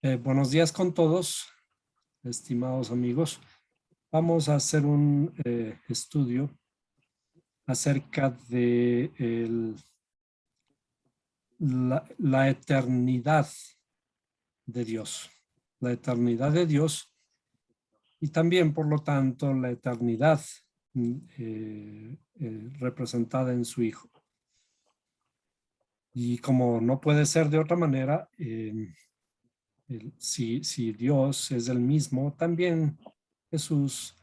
Buenos días con todos, estimados amigos. Vamos a hacer un estudio acerca de la eternidad de Dios. La eternidad de Dios y también, por lo tanto, la eternidad representada en su Hijo. Y como no puede ser de otra manera, si Dios es el mismo, también Jesús,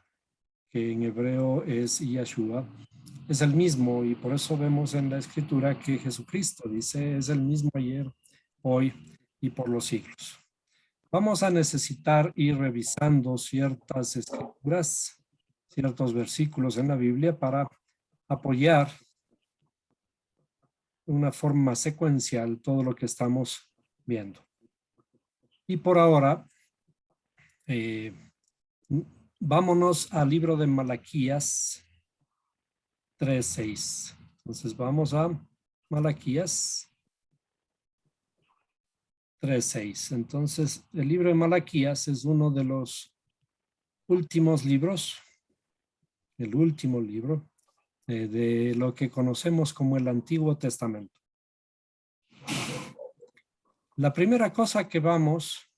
que en hebreo es Yahshua, es el mismo, y por eso vemos en la escritura que Jesucristo dice es el mismo ayer, hoy y por los siglos. Vamos a necesitar ir revisando ciertas escrituras, ciertos versículos en la Biblia para apoyar de una forma secuencial todo lo que estamos viendo. Y por ahora, vámonos al libro de Malaquías 3:6. Entonces vamos a Malaquías 3:6. Entonces el libro de Malaquías es uno de los últimos libros, el último libro de lo que conocemos como el Antiguo Testamento. La primera cosa que vamos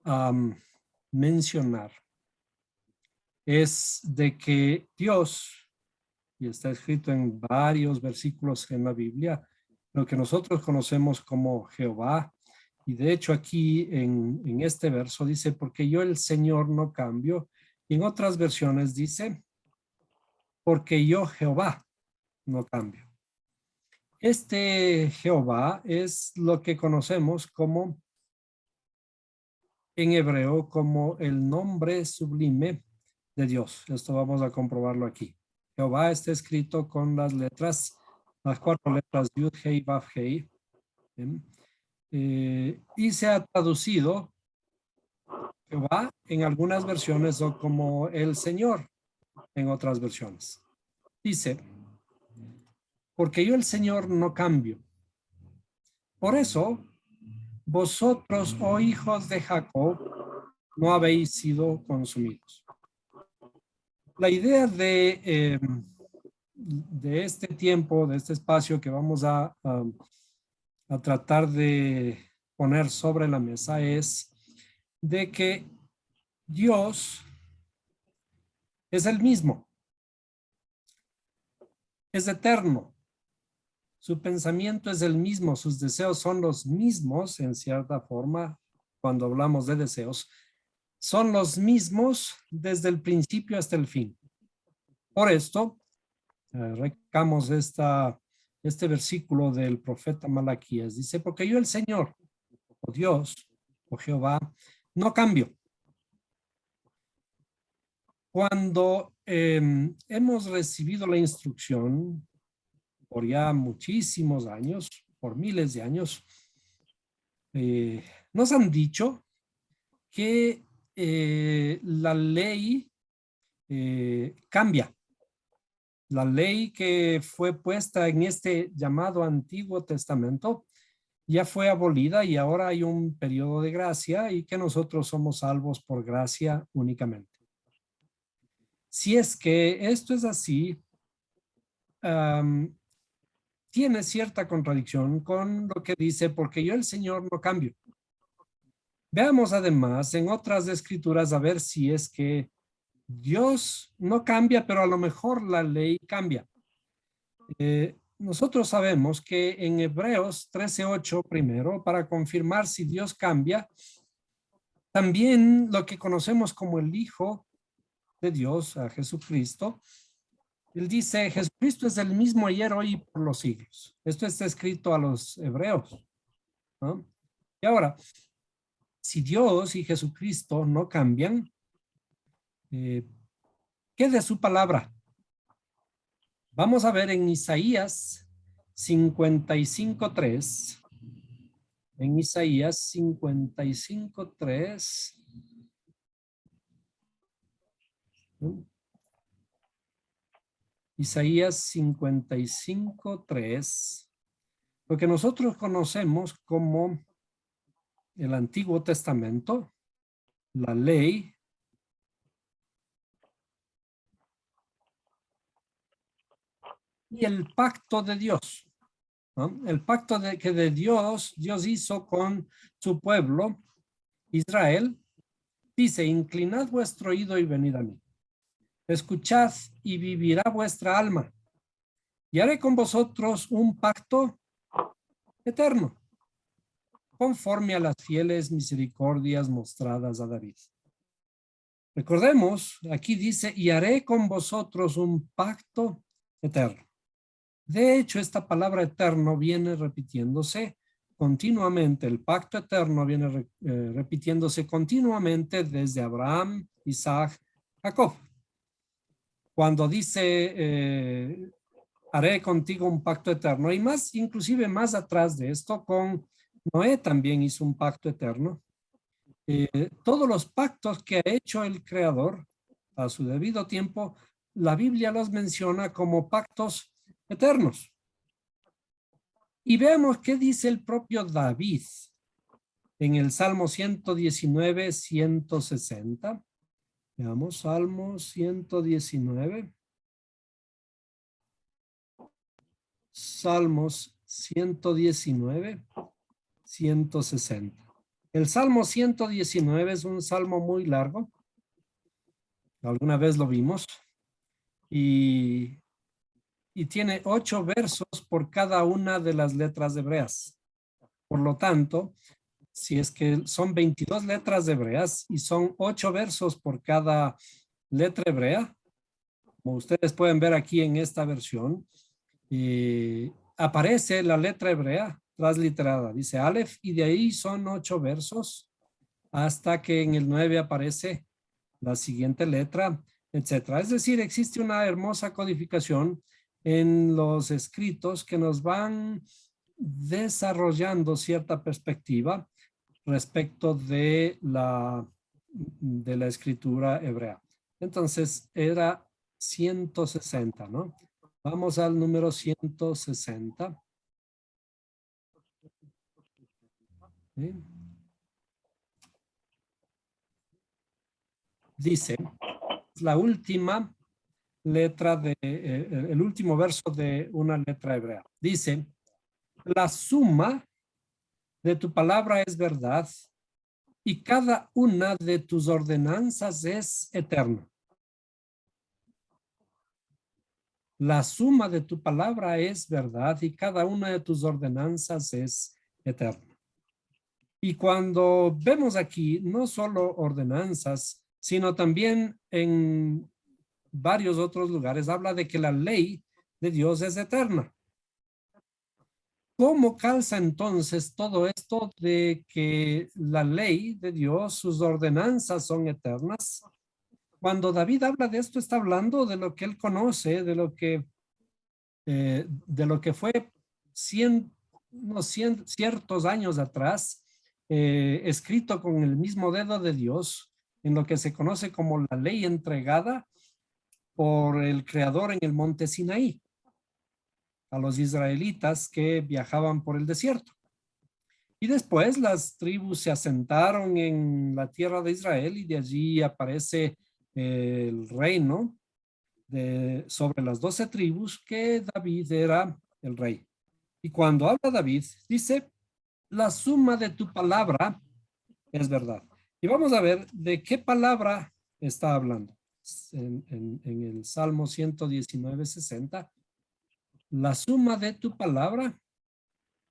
a mencionar es de que Dios, y está escrito en varios versículos en la Biblia, lo que nosotros conocemos como Jehová, y de hecho aquí en este verso dice, porque yo el Señor no cambio, y en otras versiones dice, porque yo Jehová no cambio. Este Jehová es lo que conocemos como, en hebreo, como el nombre sublime de Dios. Esto vamos a comprobarlo aquí. Jehová está escrito con las 4 letras Yud, Hei, Vav, Hei. Y se ha traducido Jehová en algunas versiones o como el Señor en otras versiones. Dice, porque yo el Señor no cambio. Por eso, vosotros, oh hijos de Jacob, no habéis sido consumidos. La idea de este tiempo, de este espacio que vamos a tratar de poner sobre la mesa es de que Dios es el mismo, es eterno, su pensamiento es el mismo, sus deseos son los mismos en cierta forma, cuando hablamos de deseos, son los mismos desde el principio hasta el fin. Por esto, recamos este versículo del profeta Malaquías. Dice, porque yo el Señor, o Dios, o Jehová, no cambio. Cuando hemos recibido la instrucción por ya muchísimos años, por miles de años, nos han dicho que la ley cambia. La ley que fue puesta en este llamado Antiguo Testamento ya fue abolida y ahora hay un periodo de gracia y que nosotros somos salvos por gracia únicamente. Si es que esto es así, tiene cierta contradicción con lo que dice, porque yo el Señor no cambio. Veamos además en otras escrituras a ver si es que Dios no cambia, pero a lo mejor la ley cambia. Nosotros sabemos que en Hebreos 13:8 primero, para confirmar si Dios cambia, también lo que conocemos como el Hijo de Dios, a Jesucristo, él dice, Jesucristo es el mismo ayer, hoy y por los siglos. Esto está escrito a los hebreos, ¿no? Y ahora, si Dios y Jesucristo no cambian, ¿qué de su palabra? Vamos a ver en Isaías 55:3. En Isaías 55:3. Isaías 55:3. Lo que nosotros conocemos como el Antiguo Testamento, la ley, y el pacto de Dios, ¿no? El pacto que de Dios hizo con su pueblo, Israel, dice, inclinad vuestro oído y venid a mí. Escuchad y vivirá vuestra alma. Y haré con vosotros un pacto eterno, conforme a las fieles misericordias mostradas a David. Recordemos, aquí dice, y haré con vosotros un pacto eterno. De hecho, esta palabra eterno viene repitiéndose continuamente. El pacto eterno viene repitiéndose continuamente desde Abraham, Isaac, Jacob. Cuando dice, haré contigo un pacto eterno, y más, inclusive más atrás de esto, con Noé también hizo un pacto eterno. Todos los pactos que ha hecho el Creador a su debido tiempo, la Biblia los menciona como pactos eternos. Y veamos qué dice el propio David en el Salmo 119, 160. Veamos, Salmo 119. Salmos 119, 160. El Salmo 119 es un salmo muy largo. Alguna vez lo vimos. Y tiene 8 versos por cada una de las letras hebreas. Por lo tanto, si es que son 22 letras hebreas y son 8 versos por cada letra hebrea, como ustedes pueden ver aquí en esta versión, aparece la letra hebrea transliterada, dice Aleph, y de ahí son 8 versos hasta que en el 9 aparece la siguiente letra, etcétera. Es decir, existe una hermosa codificación en los escritos que nos van desarrollando cierta perspectiva respecto de la escritura hebrea. Entonces, era 160, ¿no? Vamos al número 160. ¿Sí? Dice, la última letra el último verso de una letra hebrea. Dice, la suma de tu palabra es verdad y cada una de tus ordenanzas es eterna. La suma de tu palabra es verdad y cada una de tus ordenanzas es eterna. Y cuando vemos aquí, no solo ordenanzas, sino también en varios otros lugares, habla de que la ley de Dios es eterna. ¿Cómo calza entonces todo esto de que la ley de Dios, sus ordenanzas son eternas? Cuando David habla de esto, está hablando de lo que él conoce, de lo que fue ciertos años atrás, escrito con el mismo dedo de Dios, en lo que se conoce como la ley entregada por el Creador en el monte Sinaí a los israelitas que viajaban por el desierto. Y después las tribus se asentaron en la tierra de Israel y de allí aparece el reino sobre las 12 tribus que David era el rey. Y cuando habla David, dice, la suma de tu palabra es verdad. Y vamos a ver de qué palabra está hablando. En el Salmo 119, 60, la suma de tu palabra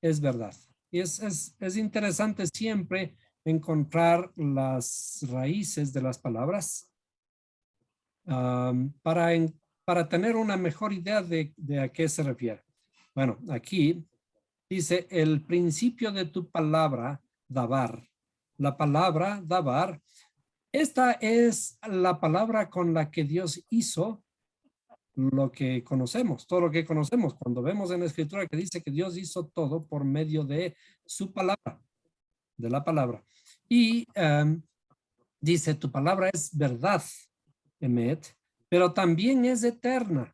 es verdad. Y es interesante siempre encontrar las raíces de las palabras para tener una mejor idea de a qué se refiere. Bueno, aquí dice el principio de tu palabra, dabar. La palabra dabar, esta es la palabra con la que Dios hizo lo que conocemos, todo lo que conocemos. Cuando vemos en la escritura que dice que Dios hizo todo por medio de su palabra, de la palabra. Y dice, tu palabra es verdad, Emet, pero también es eterna.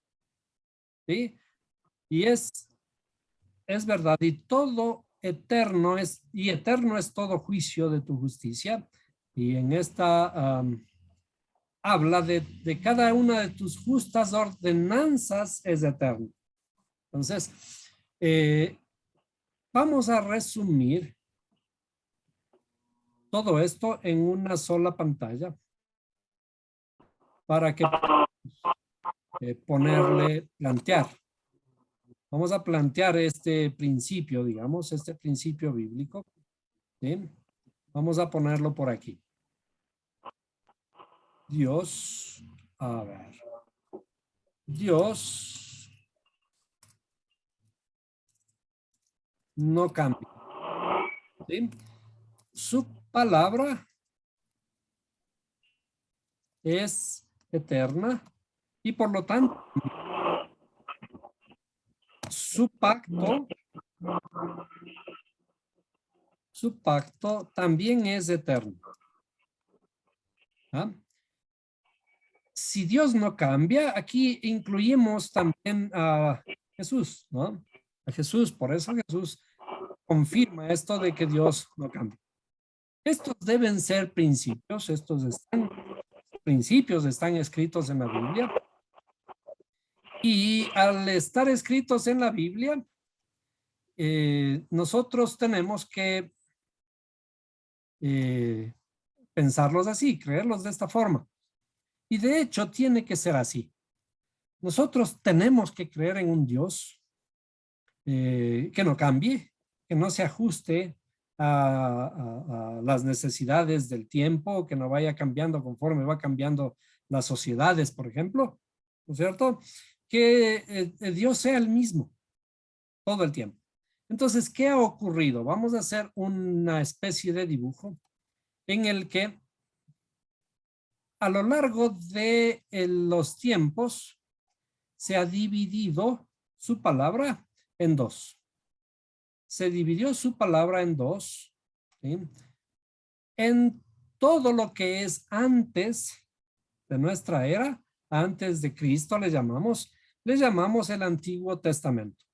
¿Sí? Y es verdad. Y todo eterno es, y eterno es todo juicio de tu justicia. Y en esta habla de cada una de tus justas ordenanzas es eterno. Entonces, vamos a resumir todo esto en una sola pantalla para que plantear. Vamos a plantear este principio, digamos, este principio bíblico. ¿Sí? Vamos a ponerlo por aquí. Dios, a ver. Dios no cambia. ¿Sí? Su palabra es eterna y por lo tanto su pacto también es eterno. ¿Ah? Si Dios no cambia, aquí incluimos también a Jesús, ¿no? A Jesús, por eso Jesús confirma esto de que Dios no cambia. Estos deben ser principios, principios están escritos en la Biblia. Y al estar escritos en la Biblia, nosotros tenemos que pensarlos así, creerlos de esta forma. Y de hecho tiene que ser así. Nosotros tenemos que creer en un Dios que no cambie, que no se ajuste a las necesidades del tiempo, que no vaya cambiando conforme va cambiando las sociedades, por ejemplo, ¿no es cierto? Que Dios sea el mismo todo el tiempo. Entonces, ¿qué ha ocurrido? Vamos a hacer una especie de dibujo en el que a lo largo de los tiempos se ha dividido su palabra en dos. Se dividió su palabra en dos. ¿Sí? En todo lo que es antes de nuestra era, antes de Cristo le llamamos el Antiguo Testamento.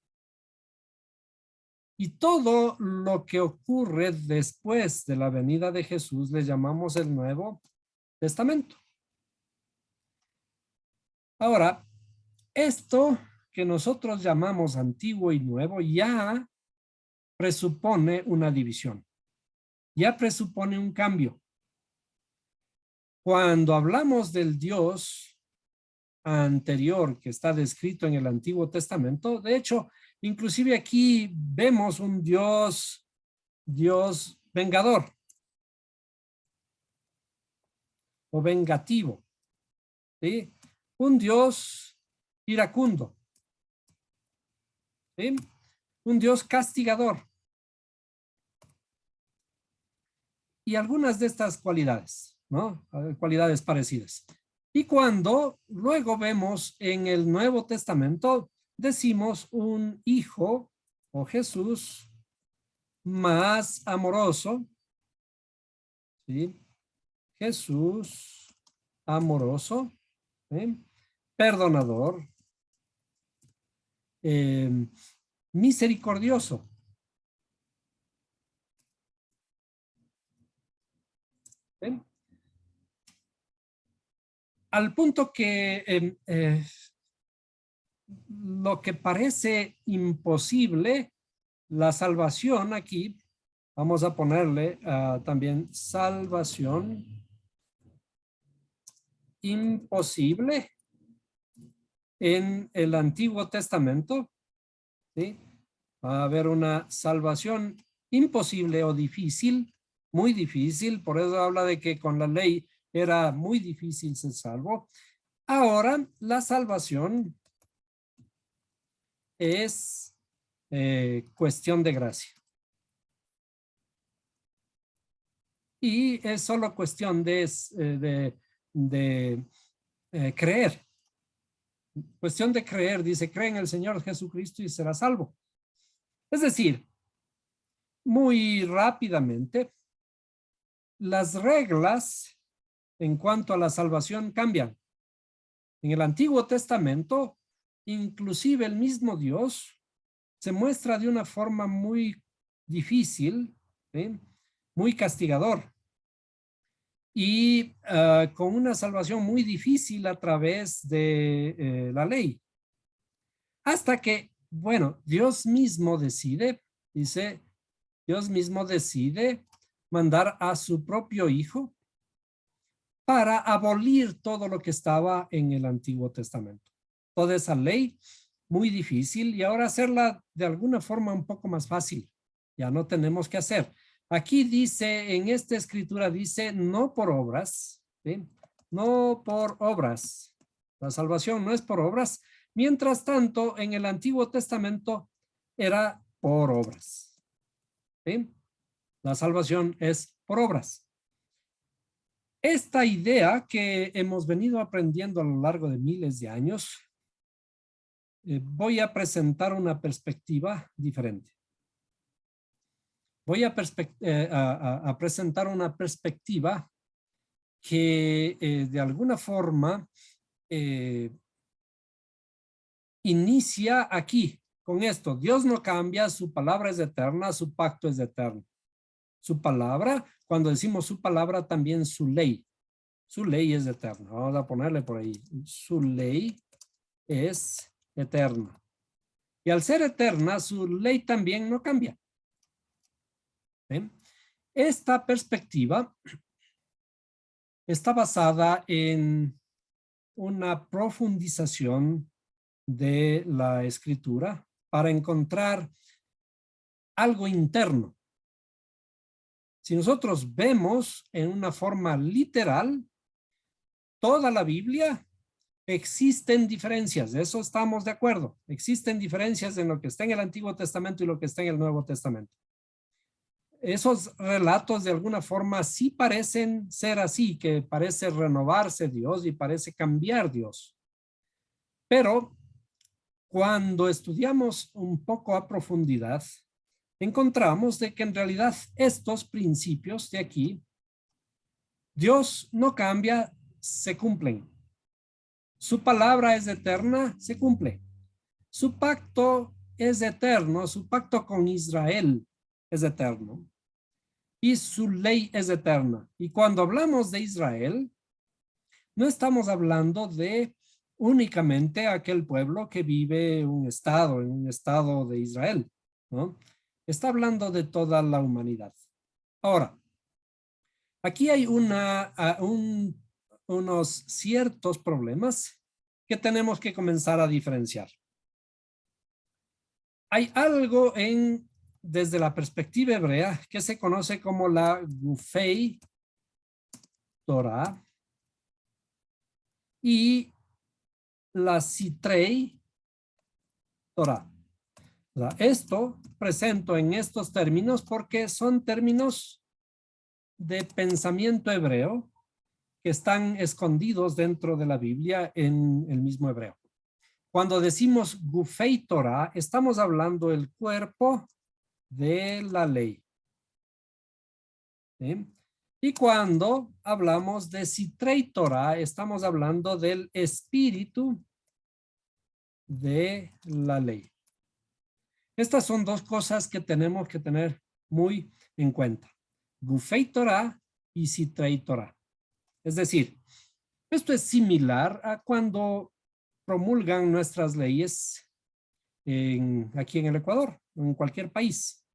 Y todo lo que ocurre después de la venida de Jesús le llamamos el Nuevo Testamento. Ahora, esto que nosotros llamamos antiguo y nuevo ya presupone una división, ya presupone un cambio. Cuando hablamos del Dios anterior que está descrito en el Antiguo Testamento, de hecho, inclusive aquí vemos un Dios vengador o vengativo, ¿sí? Un Dios iracundo, ¿sí? Un Dios castigador. Y algunas de estas cualidades, ¿no? Cualidades parecidas. Y cuando luego vemos en el Nuevo Testamento, decimos un hijo o Jesús más amoroso, ¿sí? Jesús amoroso, ¿sí? Perdonador, misericordioso. ¿Sí? Al punto que lo que parece imposible, la salvación aquí, vamos a ponerle también salvación imposible en el Antiguo Testamento, ¿sí? Va a haber una salvación imposible o difícil, muy difícil, por eso habla de que con la ley era muy difícil ser salvo. Ahora la salvación es cuestión de gracia. Y es solo cuestión de creer. Cuestión de creer, dice, cree en el Señor Jesucristo y será salvo. Es decir, muy rápidamente, las reglas en cuanto a la salvación cambian. En el Antiguo Testamento, inclusive el mismo Dios se muestra de una forma muy difícil, ¿sí? Muy castigador. Y con una salvación muy difícil a través de la ley. Hasta que, bueno, Dios mismo decide, dice, Dios mismo decide mandar a su propio hijo para abolir todo lo que estaba en el Antiguo Testamento. Toda esa ley muy difícil y ahora hacerla de alguna forma un poco más fácil. Ya no tenemos que hacer. Aquí dice, en esta escritura dice, no por obras, ¿sí? No por obras. La salvación no es por obras. Mientras tanto, en el Antiguo Testamento era por obras, ¿sí? La salvación es por obras. Esta idea que hemos venido aprendiendo a lo largo de miles de años, voy a presentar una perspectiva diferente. Voy a presentar una perspectiva que de alguna forma inicia aquí con esto. Dios no cambia, su palabra es eterna, su pacto es eterno. Su palabra, cuando decimos su palabra, también su ley. Su ley es eterna. Vamos a ponerle por ahí. Su ley es eterna. Y al ser eterna, su ley también no cambia. ¿Ven? Esta perspectiva está basada en una profundización de la escritura para encontrar algo interno. Si nosotros vemos en una forma literal toda la Biblia, existen diferencias, de eso estamos de acuerdo. Existen diferencias en lo que está en el Antiguo Testamento y lo que está en el Nuevo Testamento. Esos relatos de alguna forma sí parecen ser así, que parece renovarse Dios y parece cambiar Dios. Pero cuando estudiamos un poco a profundidad, encontramos de que en realidad estos principios de aquí, Dios no cambia, se cumplen. Su palabra es eterna, se cumple. Su pacto es eterno, su pacto con Israel es eterno. Y su ley es eterna. Y cuando hablamos de Israel, no estamos hablando de únicamente aquel pueblo que vive en un estado de Israel, ¿no? Está hablando de toda la humanidad. Ahora, aquí hay unos ciertos problemas que tenemos que comenzar a diferenciar. Hay algo desde la perspectiva hebrea que se conoce como la Gufei Torah y la Sitrei Torah. Esto presento en estos términos porque son términos de pensamiento hebreo que están escondidos dentro de la Biblia en el mismo hebreo. Cuando decimos Gufei Torah, estamos hablando del cuerpo de la ley. ¿Sí? Y cuando hablamos de Sitrei Torah, estamos hablando del espíritu de la ley. Estas son dos cosas que tenemos que tener muy en cuenta. Gufei Torah y Sitrei Torah. Es decir, esto es similar a cuando promulgan nuestras leyes aquí en el Ecuador, en cualquier país.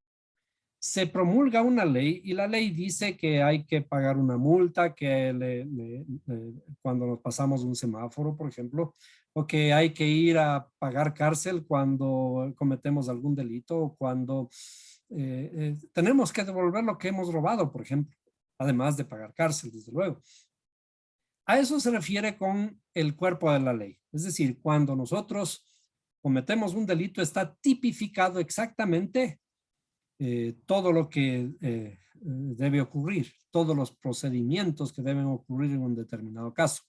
Se promulga una ley y la ley dice que hay que pagar una multa, que cuando nos pasamos un semáforo, por ejemplo, o que hay que ir a pagar cárcel cuando cometemos algún delito o cuando tenemos que devolver lo que hemos robado, por ejemplo, además de pagar cárcel, desde luego. A eso se refiere con el cuerpo de la ley. Es decir, cuando nosotros cometemos un delito, está tipificado exactamente todo lo que debe ocurrir, todos los procedimientos que deben ocurrir en un determinado caso.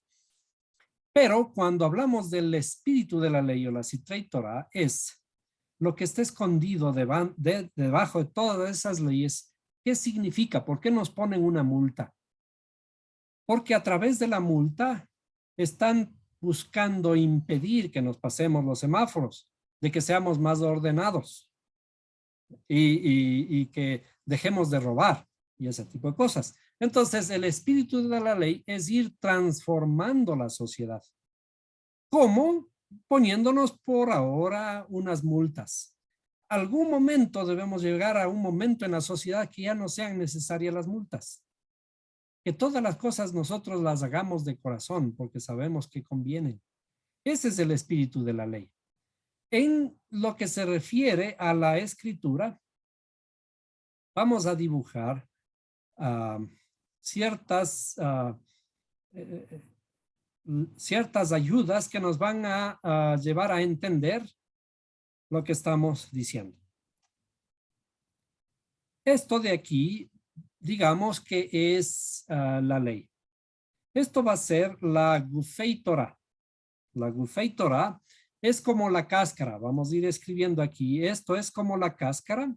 Pero cuando hablamos del espíritu de la ley o la Sitrei Torah, es lo que está escondido debajo de todas esas leyes. ¿Qué significa? ¿Por qué nos ponen una multa? Porque a través de la multa están buscando impedir que nos pasemos los semáforos, de que seamos más ordenados. y que dejemos de robar y ese tipo de cosas. Entonces, el espíritu de la ley es ir transformando la sociedad. ¿Cómo? Poniéndonos por ahora unas multas. Algún momento debemos llegar a un momento en la sociedad que ya no sean necesarias las multas. Que todas las cosas nosotros las hagamos de corazón porque sabemos que convienen. Ese es el espíritu de la ley. En lo que se refiere a la escritura, vamos a dibujar ciertas, ciertas ayudas que nos van a llevar a entender lo que estamos diciendo. Esto de aquí, digamos que es la ley. Esto va a ser la Gufei Torah. La Gufei Torah es como la cáscara. Vamos a ir escribiendo aquí. Esto es como la cáscara.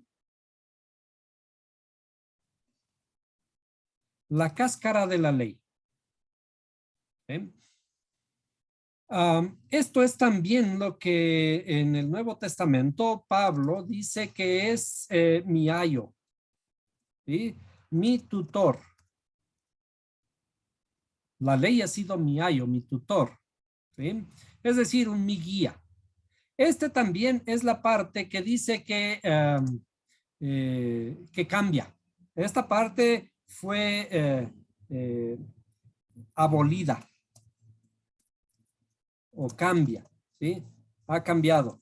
La cáscara de la ley. ¿Eh? Esto es también lo que en el Nuevo Testamento Pablo dice que es mi ayo, ¿sí? Mi tutor. La ley ha sido mi ayo, mi tutor, ¿sí? Es decir, mi guía. Este también es la parte que dice que cambia. Esta parte fue abolida o cambia, ¿sí? Ha cambiado,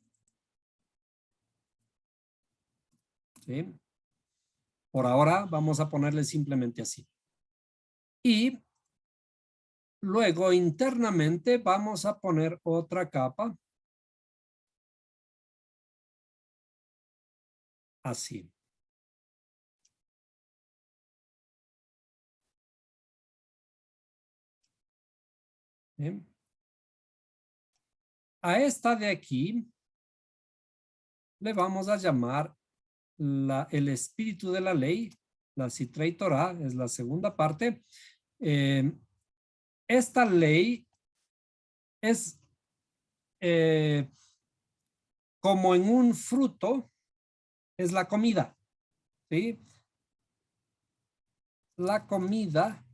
¿sí? Por ahora vamos a ponerle simplemente así. Y luego internamente vamos a poner otra capa. Así. ¿Bien? A esta de aquí le vamos a llamar el espíritu de la ley, la Sitrei Torah, es la segunda parte. Esta ley es como en un fruto, es la comida, ¿sí? La comida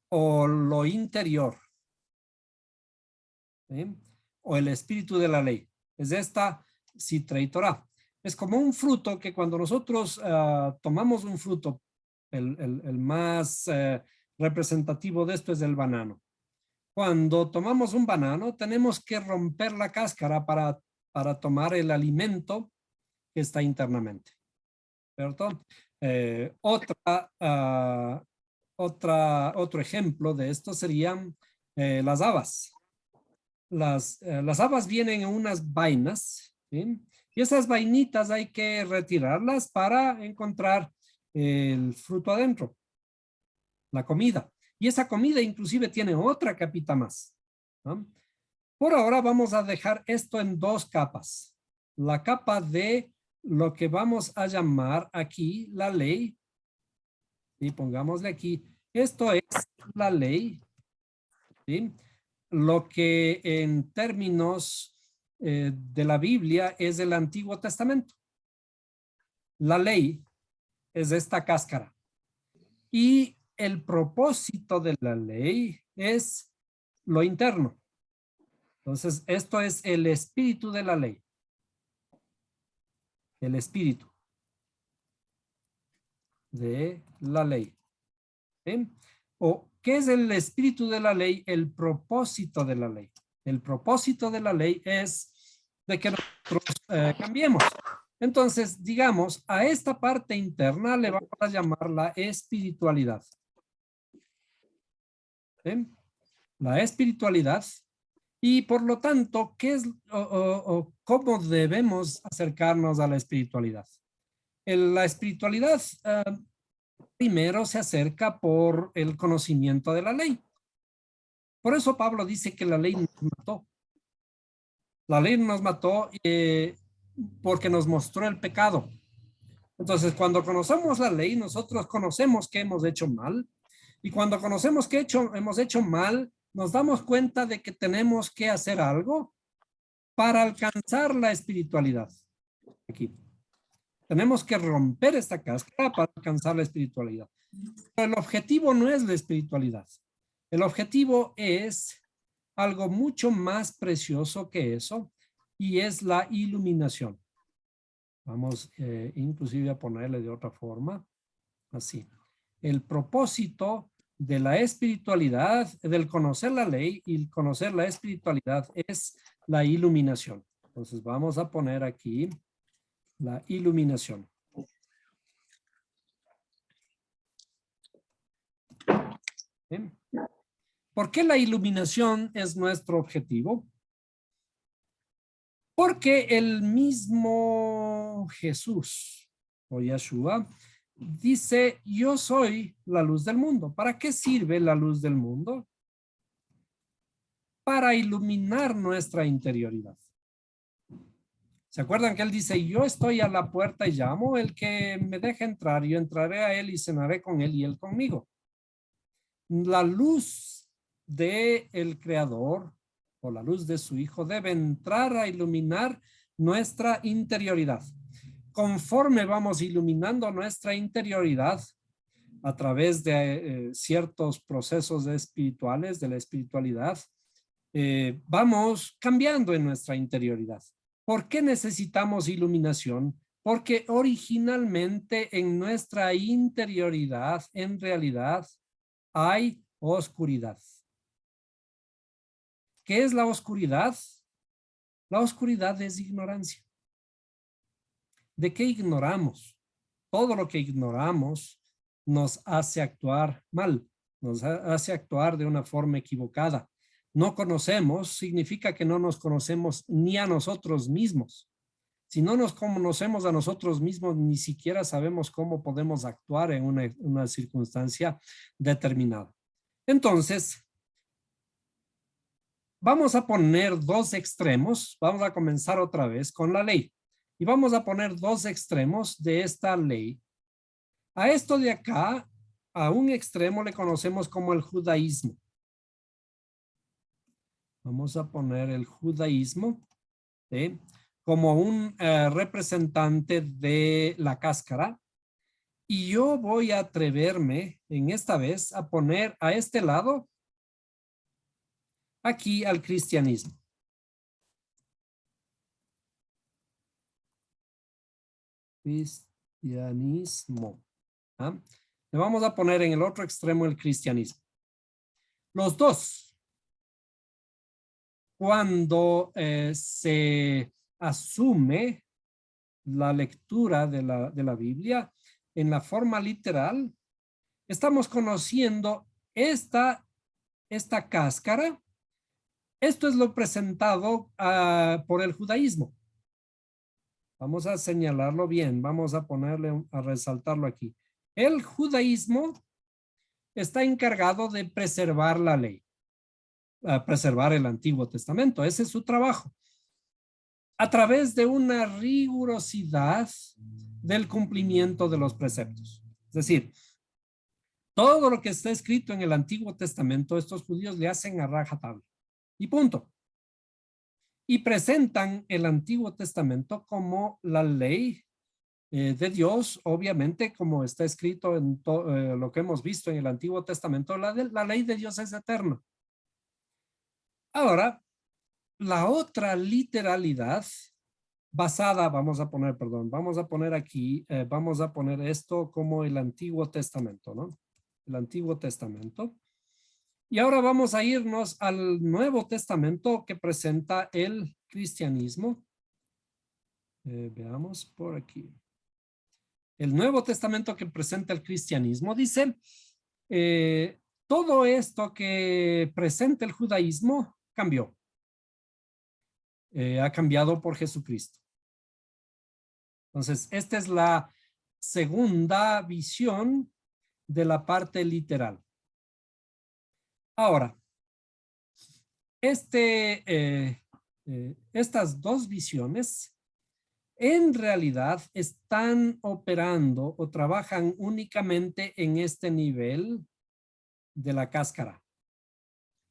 o lo interior, ¿sí? O el espíritu de la ley. Es esta Sitrei Torah. Es como un fruto que cuando nosotros tomamos un fruto, el más representativo de esto es el banano. Cuando tomamos un banano, tenemos que romper la cáscara para tomar el alimento que está internamente. ¿Cierto? Otro ejemplo de esto serían las habas. Las habas vienen en unas vainas, ¿sí? Y esas vainitas hay que retirarlas para encontrar el fruto adentro, la comida. Y esa comida inclusive tiene otra capita más, ¿no? Por ahora vamos a dejar esto en dos capas. La capa de lo que vamos a llamar aquí la ley. Y pongámosle aquí, esto es la ley, ¿sí? Lo que en términos de la Biblia es el Antiguo Testamento. La ley es esta cáscara. Y el propósito de la ley es lo interno. Entonces, esto es el espíritu de la ley. El espíritu de la ley. ¿Sí? ¿O qué es el espíritu de la ley? El propósito de la ley. El propósito de la ley es de que nosotros cambiemos. Entonces, digamos, a esta parte interna le vamos a llamar la espiritualidad. ¿Sí? La espiritualidad. Y por lo tanto, ¿qué es o cómo debemos acercarnos a la espiritualidad? La espiritualidad primero se acerca por el conocimiento de la ley. Por eso Pablo dice que la ley nos mató. La ley nos mató porque nos mostró el pecado. Entonces, cuando conocemos la ley, nosotros conocemos que hemos hecho mal. Y cuando conocemos que hemos hecho mal, nos damos cuenta de que tenemos que hacer algo para alcanzar la espiritualidad. Aquí. Tenemos que romper esta cáscara para alcanzar la espiritualidad. Pero el objetivo no es la espiritualidad. El objetivo es algo mucho más precioso que eso, y es la iluminación. Vamos inclusive a ponerle de otra forma, así. El propósito de la espiritualidad, del conocer la ley y conocer la espiritualidad, es la iluminación. Entonces vamos a poner aquí la iluminación. ¿Bien? ¿Por qué la iluminación es nuestro objetivo? Porque el mismo Jesús o Yeshua dice, yo soy la luz del mundo. ¿Para qué sirve la luz del mundo? Para iluminar nuestra interioridad. ¿Se acuerdan que él dice, yo estoy a la puerta y llamo? El que me deje entrar, yo entraré a él y cenaré con él y él conmigo. La luz del Creador o la luz de su Hijo debe entrar a iluminar nuestra interioridad. Conforme vamos iluminando nuestra interioridad a través de ciertos procesos espirituales, de la espiritualidad, vamos cambiando en nuestra interioridad. ¿Por qué necesitamos iluminación? Porque originalmente en nuestra interioridad, en realidad, hay oscuridad. ¿Qué es la oscuridad? La oscuridad es ignorancia. ¿De qué ignoramos? Todo lo que ignoramos nos hace actuar mal, nos hace actuar de una forma equivocada. No conocemos significa que no nos conocemos ni a nosotros mismos. Si no nos conocemos a nosotros mismos, ni siquiera sabemos cómo podemos actuar en una circunstancia determinada. Entonces, vamos a poner dos extremos. Vamos a comenzar otra vez con la ley. Y vamos a poner dos extremos de esta ley. A esto de acá, a un extremo le conocemos como el judaísmo. Vamos a poner el judaísmo, ¿sí?, como un representante de la cáscara. Y yo voy a atreverme en esta vez a poner a este lado aquí al cristianismo. Cristianismo. ¿Ah? Le vamos a poner en el otro extremo el cristianismo. Los dos, cuando se asume la lectura de la Biblia en la forma literal, estamos conociendo esta cáscara. Esto es lo presentado por el judaísmo. Vamos a señalarlo bien, vamos a ponerle, a resaltarlo aquí. El judaísmo está encargado de preservar la ley, preservar el Antiguo Testamento. Ese es su trabajo. A través de una rigurosidad del cumplimiento de los preceptos. Es decir, todo lo que está escrito en el Antiguo Testamento, estos judíos le hacen a rajatabla. Y punto. Y presentan el Antiguo Testamento como la ley de Dios, obviamente, como está escrito en lo que hemos visto en el Antiguo Testamento, la ley de Dios es eterna. Ahora, la otra literalidad basada, vamos a poner aquí, vamos a poner esto como el Antiguo Testamento, ¿no? El Antiguo Testamento. Y ahora vamos a irnos al Nuevo Testamento que presenta el cristianismo. Veamos por aquí. El Nuevo Testamento que presenta el cristianismo dice, todo esto que presenta el judaísmo cambió. Ha cambiado por Jesucristo. Entonces, esta es la segunda visión de la parte literal. Ahora, estas dos visiones en realidad están operando o trabajan únicamente en este nivel de la cáscara,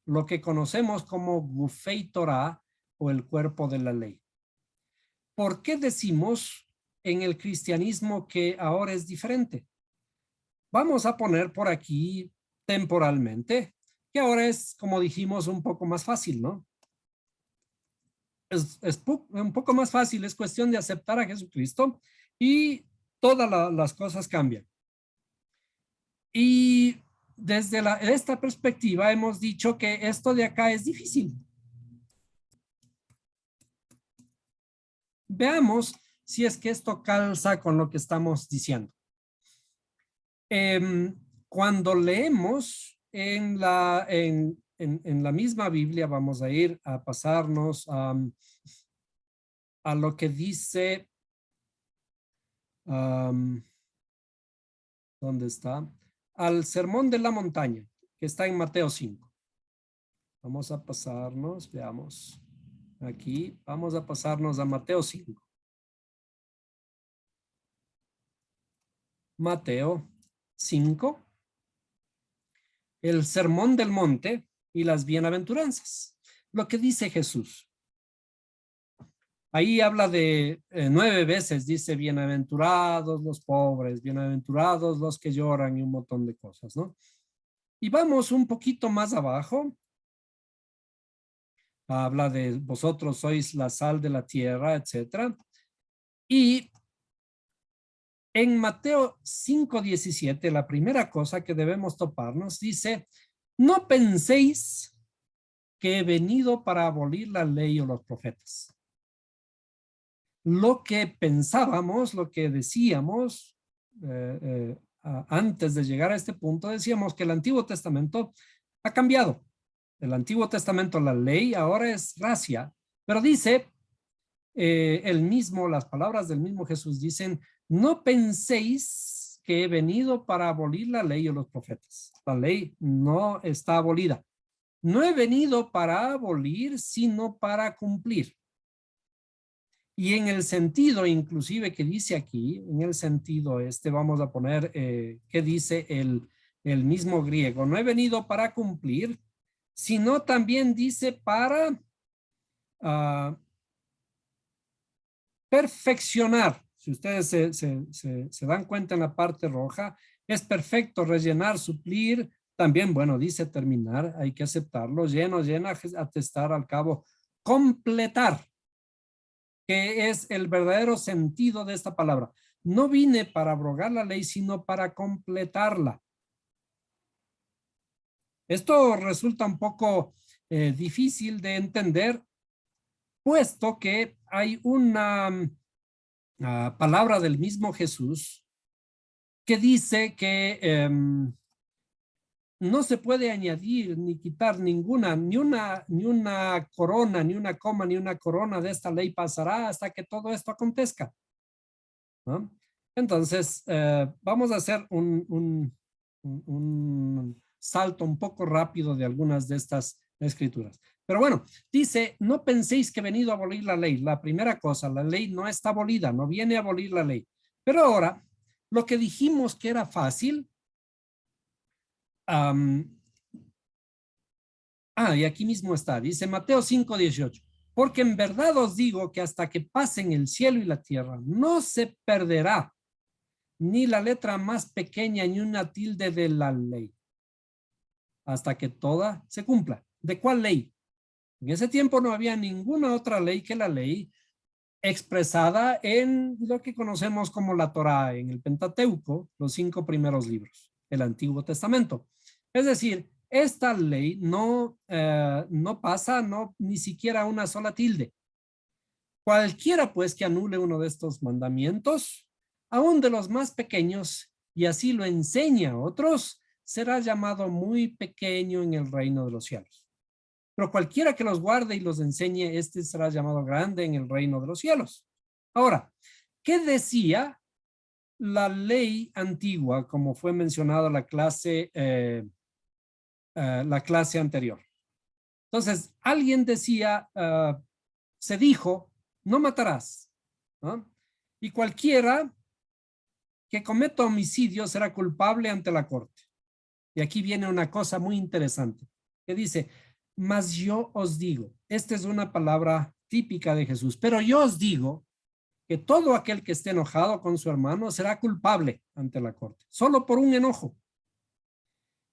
lo que conocemos como Gufei Torah o el cuerpo de la ley. ¿Por qué decimos en el cristianismo que ahora es diferente. Vamos a poner por aquí temporalmente, que ahora es, como dijimos, un poco más fácil, ¿no? Es un poco más fácil, es cuestión de aceptar a Jesucristo y todas las cosas cambian. Y desde esta perspectiva hemos dicho que esto de acá es difícil. Veamos si es que esto calza con lo que estamos diciendo. Cuando leemos en la misma Biblia, vamos a ir a pasarnos a lo que dice, ¿dónde está? Al Sermón de la Montaña, que está en Mateo 5. Vamos a pasarnos, veamos, aquí, vamos a pasarnos a Mateo 5. Mateo 5, el Sermón del Monte y las bienaventuranzas. Lo que dice Jesús. Ahí habla de 9 veces, dice bienaventurados los pobres, bienaventurados los que lloran y un montón de cosas, ¿no? Y vamos un poquito más abajo. Habla de vosotros sois la sal de la tierra, etcétera. Y en Mateo 5:17, la primera cosa que debemos toparnos dice, no penséis que he venido para abolir la ley o los profetas. Lo que pensábamos, lo que decíamos antes de llegar a este punto, decíamos que el Antiguo Testamento ha cambiado. El Antiguo Testamento, la ley, ahora es gracia, pero dice las palabras del mismo Jesús dicen, no penséis que he venido para abolir la ley o los profetas. La ley no está abolida. No he venido para abolir, sino para cumplir. Y en el sentido inclusive que dice aquí, en el sentido vamos a poner que dice el mismo griego, no he venido para cumplir, sino también dice para perfeccionar. Si ustedes se dan cuenta en la parte roja, es perfecto, rellenar, suplir, también, bueno, dice terminar, hay que aceptarlo, lleno, llena, atestar, al cabo, completar, que es el verdadero sentido de esta palabra. No vine para abrogar la ley, sino para completarla. Esto resulta un poco difícil de entender, puesto que hay una palabra del mismo Jesús que dice que no se puede añadir ni quitar ninguna, ni una corona, ni una coma, ni una corona de esta ley pasará hasta que todo esto acontezca, ¿no? Entonces, vamos a hacer un salto un poco rápido de algunas de estas escrituras. Pero bueno, dice, no penséis que he venido a abolir la ley. La primera cosa, la ley no está abolida, no viene a abolir la ley. Pero ahora, lo que dijimos que era fácil, y aquí mismo está, dice Mateo 5:18, porque en verdad os digo que hasta que pasen el cielo y la tierra, no se perderá ni la letra más pequeña ni una tilde de la ley, hasta que toda se cumpla. ¿De cuál ley? En ese tiempo no había ninguna otra ley que la ley expresada en lo que conocemos como la Torá, en el Pentateuco, los 5 primeros libros, el Antiguo Testamento. Es decir, esta ley no pasa ni siquiera una sola tilde. Cualquiera pues que anule uno de estos mandamientos, aún de los más pequeños, y así lo enseña a otros, será llamado muy pequeño en el reino de los cielos. Pero cualquiera que los guarde y los enseñe, este será llamado grande en el reino de los cielos. Ahora, ¿qué decía la ley antigua, como fue mencionado la clase anterior? Entonces, alguien decía, se dijo, no matarás, ¿no? Y cualquiera que cometa homicidio será culpable ante la corte. Y aquí viene una cosa muy interesante, que dice, mas yo os digo, esta es una palabra típica de Jesús, pero yo os digo, que todo aquel que esté enojado con su hermano será culpable ante la corte, solo por un enojo.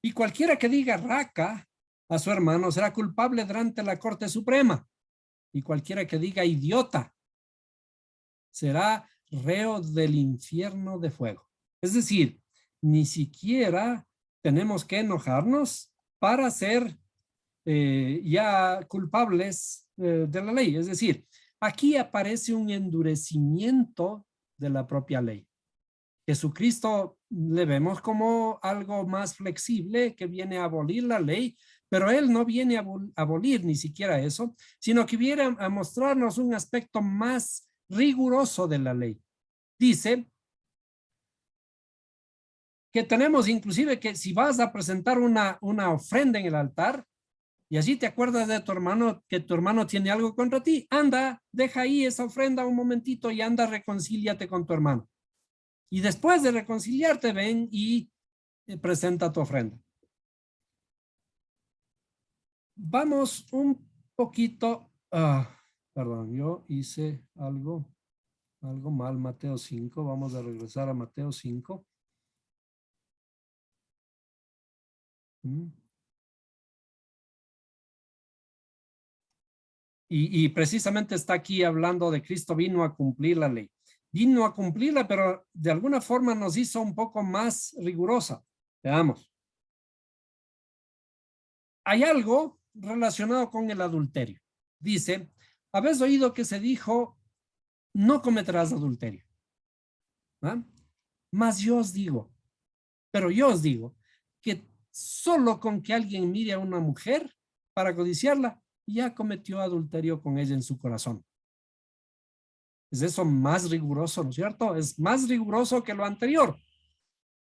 Y cualquiera que diga raca a su hermano será culpable delante de la Corte Suprema. Y cualquiera que diga idiota será reo del infierno de fuego. Es decir, ni siquiera tenemos que enojarnos para ser ya culpables de la ley. Es decir, aquí aparece un endurecimiento de la propia ley. Jesucristo le vemos como algo más flexible que viene a abolir la ley, pero él no viene a abolir ni siquiera eso, sino que viene a mostrarnos un aspecto más riguroso de la ley. Dice que tenemos inclusive que si vas a presentar una ofrenda en el altar y así te acuerdas de tu hermano, que tu hermano tiene algo contra ti, anda, deja ahí esa ofrenda un momentito y anda, reconcíliate con tu hermano. Y después de reconciliarte, ven y presenta tu ofrenda. Vamos un poquito, perdón, yo hice algo mal, Mateo 5, vamos a regresar a Mateo 5. Y precisamente está aquí hablando de Cristo vino a cumplir la ley. Vino a cumplirla, pero de alguna forma nos hizo un poco más rigurosa. Veamos. Hay algo relacionado con el adulterio. Dice, habéis oído que se dijo, no cometerás adulterio. Mas yo os digo, pero yo os digo, que solo con que alguien mire a una mujer para codiciarla, ya cometió adulterio con ella en su corazón. Es eso más riguroso, ¿no es cierto? Es más riguroso que lo anterior.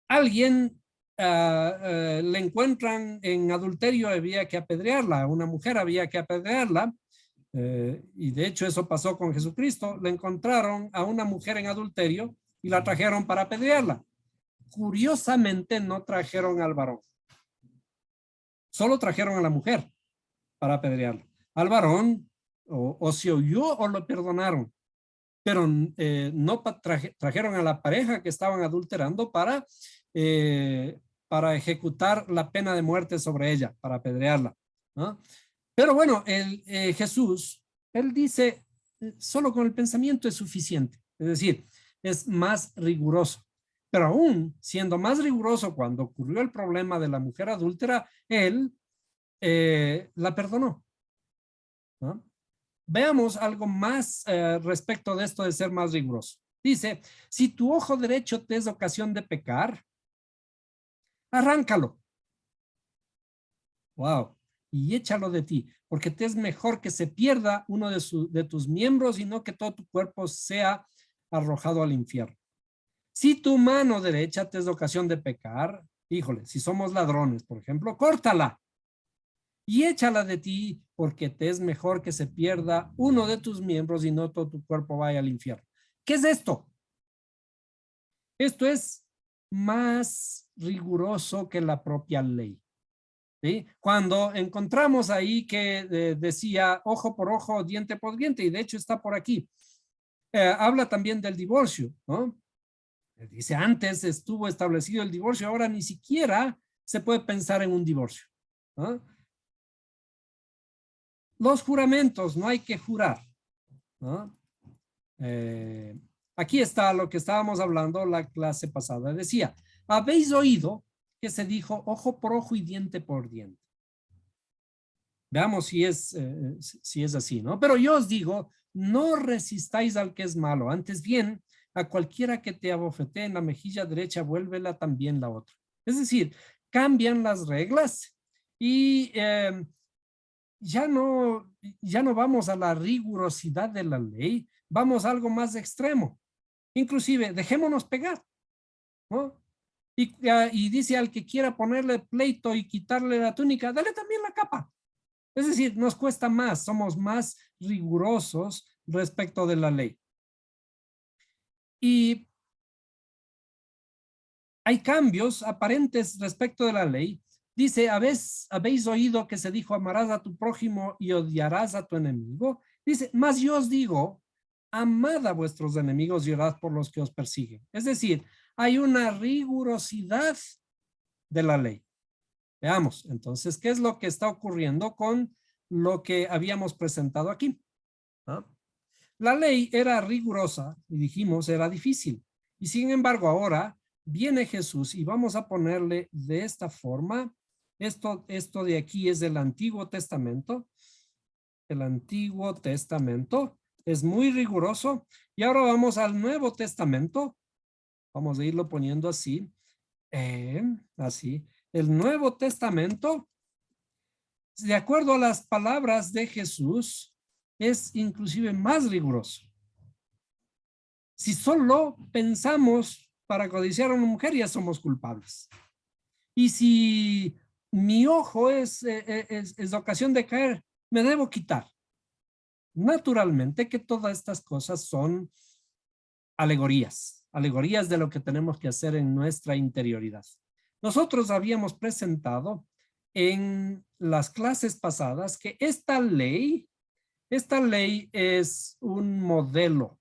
Alguien le encuentran en adulterio, había que apedrearla. Una mujer había que apedrearla. Y de hecho eso pasó con Jesucristo. Le encontraron a una mujer en adulterio y la trajeron para apedrearla. Curiosamente no trajeron al varón. Solo trajeron a la mujer para apedrearla. Al varón o se oyó o lo perdonaron. Pero no trajeron a la pareja que estaban adulterando para ejecutar la pena de muerte sobre ella, para apedrearla, ¿no? Pero bueno, Jesús, él dice, solo con el pensamiento es suficiente, es decir, es más riguroso. Pero aún siendo más riguroso cuando ocurrió el problema de la mujer adúltera, él la perdonó, ¿no? Veamos algo más respecto de esto de ser más riguroso. Dice, si tu ojo derecho te es ocasión de pecar, arráncalo. Wow. Y échalo de ti, porque te es mejor que se pierda uno de tus miembros y no que todo tu cuerpo sea arrojado al infierno. Si tu mano derecha te es ocasión de pecar, híjole, si somos ladrones, por ejemplo, córtala y échala de ti, porque te es mejor que se pierda uno de tus miembros y no todo tu cuerpo vaya al infierno. ¿Qué es esto? Esto es más riguroso que la propia ley. ¿Sí? Cuando encontramos ahí que decía ojo por ojo, diente por diente, y de hecho está por aquí, habla también del divorcio, ¿no? Dice, antes estuvo establecido el divorcio, ahora ni siquiera se puede pensar en un divorcio, ¿no? Los juramentos, no hay que jurar, ¿no? Aquí está lo que estábamos hablando la clase pasada. Decía, habéis oído que se dijo ojo por ojo y diente por diente. Veamos si es así, ¿no? Pero yo os digo, no resistáis al que es malo, antes bien, a cualquiera que te abofetee en la mejilla derecha, vuélvela también la otra. Es decir, cambian las reglas y ya no vamos a la rigurosidad de la ley, vamos a algo más extremo. Inclusive, dejémonos pegar, ¿no? Y dice al que quiera ponerle pleito y quitarle la túnica, dale también la capa. Es decir, nos cuesta más, somos más rigurosos respecto de la ley. Y hay cambios aparentes respecto de la ley. Dice, ¿habéis oído que se dijo amarás a tu prójimo y odiarás a tu enemigo? Dice, mas yo os digo amad a vuestros enemigos y orad por los que os persiguen. Es decir, hay una rigurosidad de la ley. Veamos, entonces, ¿qué es lo que está ocurriendo con lo que habíamos presentado aquí? ¿Ah? La ley era rigurosa y dijimos era difícil. Y sin embargo, ahora viene Jesús y vamos a ponerle de esta forma. Esto de aquí es del Antiguo Testamento. El Antiguo Testamento es muy riguroso. Y ahora vamos al Nuevo Testamento. Vamos a irlo poniendo así. Así. El Nuevo Testamento, de acuerdo a las palabras de Jesús, es inclusive más riguroso. Si solo pensamos para codiciar a una mujer, ya somos culpables. Y si mi ojo es ocasión de caer, me debo quitar. Naturalmente que todas estas cosas son alegorías de lo que tenemos que hacer en nuestra interioridad. Nosotros habíamos presentado en las clases pasadas que esta ley es un modelo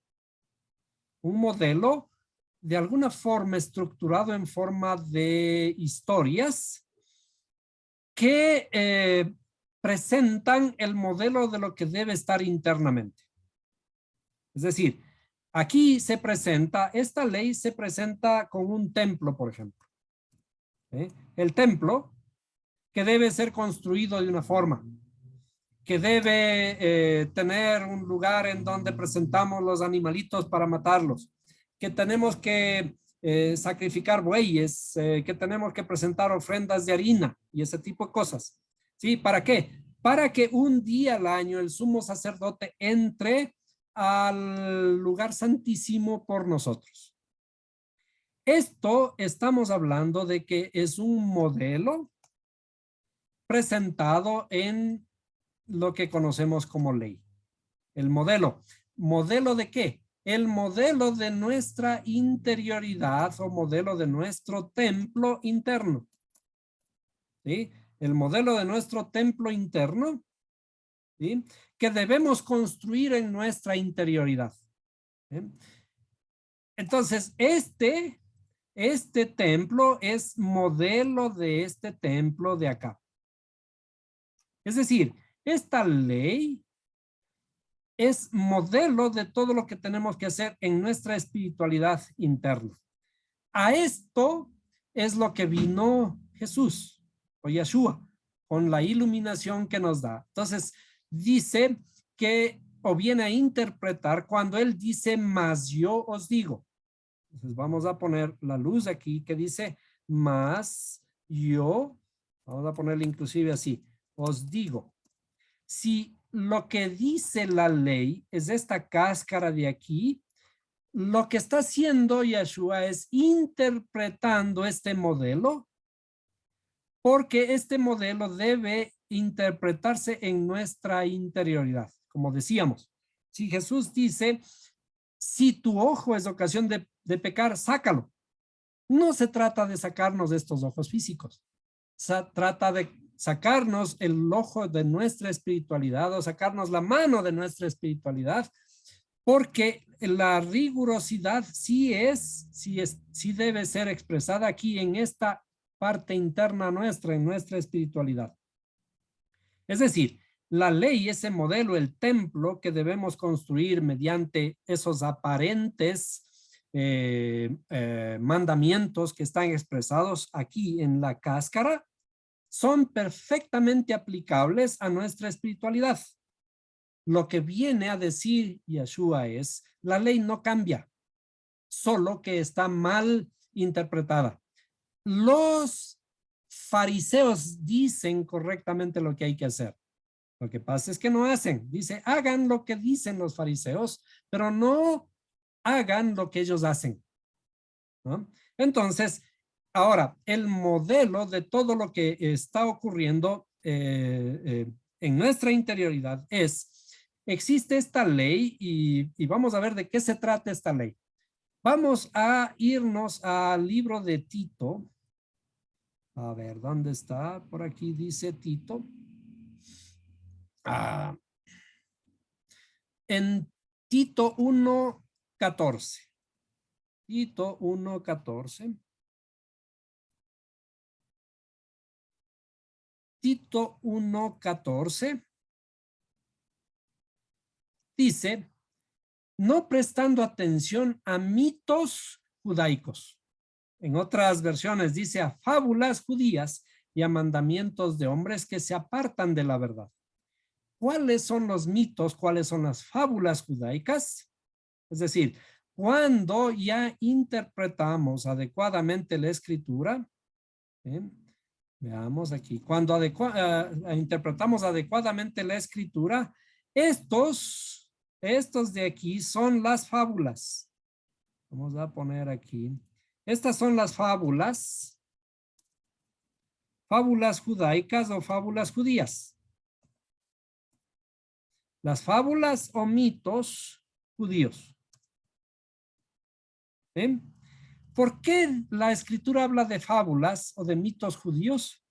de alguna forma estructurado en forma de historias que presentan el modelo de lo que debe estar internamente. Es decir, aquí esta ley se presenta con un templo, por ejemplo. El templo que debe ser construido de una forma, que debe tener un lugar en donde presentamos los animalitos para matarlos, que tenemos que sacrificar bueyes, que tenemos que presentar ofrendas de harina y ese tipo de cosas. ¿Sí? ¿Para qué? Para que un día al año el sumo sacerdote entre al lugar santísimo por nosotros. Esto estamos hablando de que es un modelo presentado en lo que conocemos como ley. El modelo. ¿Modelo de qué? El modelo de nuestra interioridad o modelo de nuestro templo interno. ¿Sí? El modelo de nuestro templo interno, ¿sí? Que debemos construir en nuestra interioridad. ¿Sí? Entonces, este templo es modelo de este templo de acá. Es decir, esta ley es modelo de todo lo que tenemos que hacer en nuestra espiritualidad interna. A esto es lo que vino Jesús o Yeshua con la iluminación que nos da. Entonces, dice que o viene a interpretar cuando él dice, mas yo os digo. Entonces, vamos a poner la luz aquí que dice, mas yo, vamos a ponerle inclusive así, os digo. Si lo que dice la ley es esta cáscara de aquí, lo que está haciendo Yeshua es interpretando este modelo, porque este modelo debe interpretarse en nuestra interioridad. Como decíamos, si Jesús dice, si tu ojo es ocasión de pecar, sácalo. No se trata de sacarnos de estos ojos físicos. Se trata de sacarnos el ojo de nuestra espiritualidad o sacarnos la mano de nuestra espiritualidad, porque la rigurosidad sí debe ser expresada aquí en esta parte interna nuestra, en nuestra espiritualidad. Es decir, la ley, ese modelo, el templo que debemos construir mediante esos aparentes mandamientos que están expresados aquí en la cáscara, son perfectamente aplicables a nuestra espiritualidad. Lo que viene a decir Yeshua es, la ley no cambia, solo que está mal interpretada. Los fariseos dicen correctamente lo que hay que hacer. Lo que pasa es que no hacen. Dice, hagan lo que dicen los fariseos, pero no hagan lo que ellos hacen. ¿No? Entonces, ahora, el modelo de todo lo que está ocurriendo en nuestra interioridad existe esta ley y vamos a ver de qué se trata esta ley. Vamos a irnos al libro de Tito. A ver, ¿dónde está? Por aquí dice Tito. En Tito 1:14. Tito 1:14. Tito 1:14 dice, no prestando atención a mitos judaicos. En otras versiones dice a fábulas judías y a mandamientos de hombres que se apartan de la verdad. ¿Cuáles son los mitos? ¿Cuáles son las fábulas judaicas? Es decir, cuando ya interpretamos adecuadamente la escritura, veamos aquí, cuando interpretamos adecuadamente la escritura, estos de aquí son las fábulas. Vamos a poner aquí. Estas son las fábulas judaicas o fábulas judías. Las fábulas o mitos judíos. ¿Ven? ¿Por qué la escritura habla de fábulas o de mitos judíos?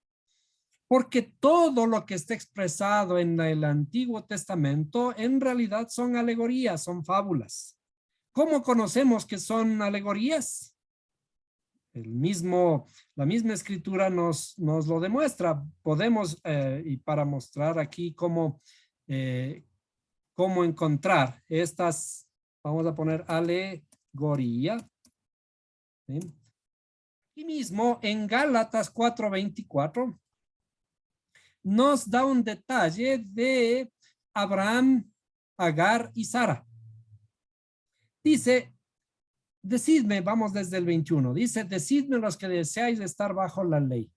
Porque todo lo que está expresado en el Antiguo Testamento en realidad son alegorías, son fábulas. ¿Cómo conocemos que son alegorías? La misma escritura nos lo demuestra. Podemos, y para mostrar aquí cómo encontrar estas, vamos a poner alegoría. ¿Sí? Aquí mismo en Gálatas 4:24 nos da un detalle de Abraham, Agar y Sara. Dice, decidme, vamos desde el 21, dice, decidme los que deseáis estar bajo la ley.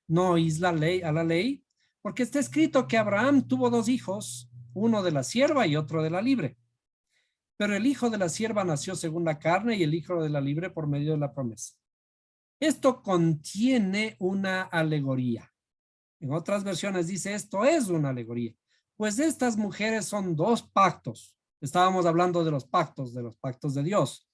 No oís la ley a la ley, porque está escrito que Abraham tuvo 2 hijos, uno de la sierva y otro de la libre. Pero el hijo de la sierva nació según la carne y el hijo de la libre por medio de la promesa. Esto contiene una alegoría. En otras versiones dice, esto es una alegoría. Pues estas mujeres son 2 pactos. Estábamos hablando de los pactos de Dios.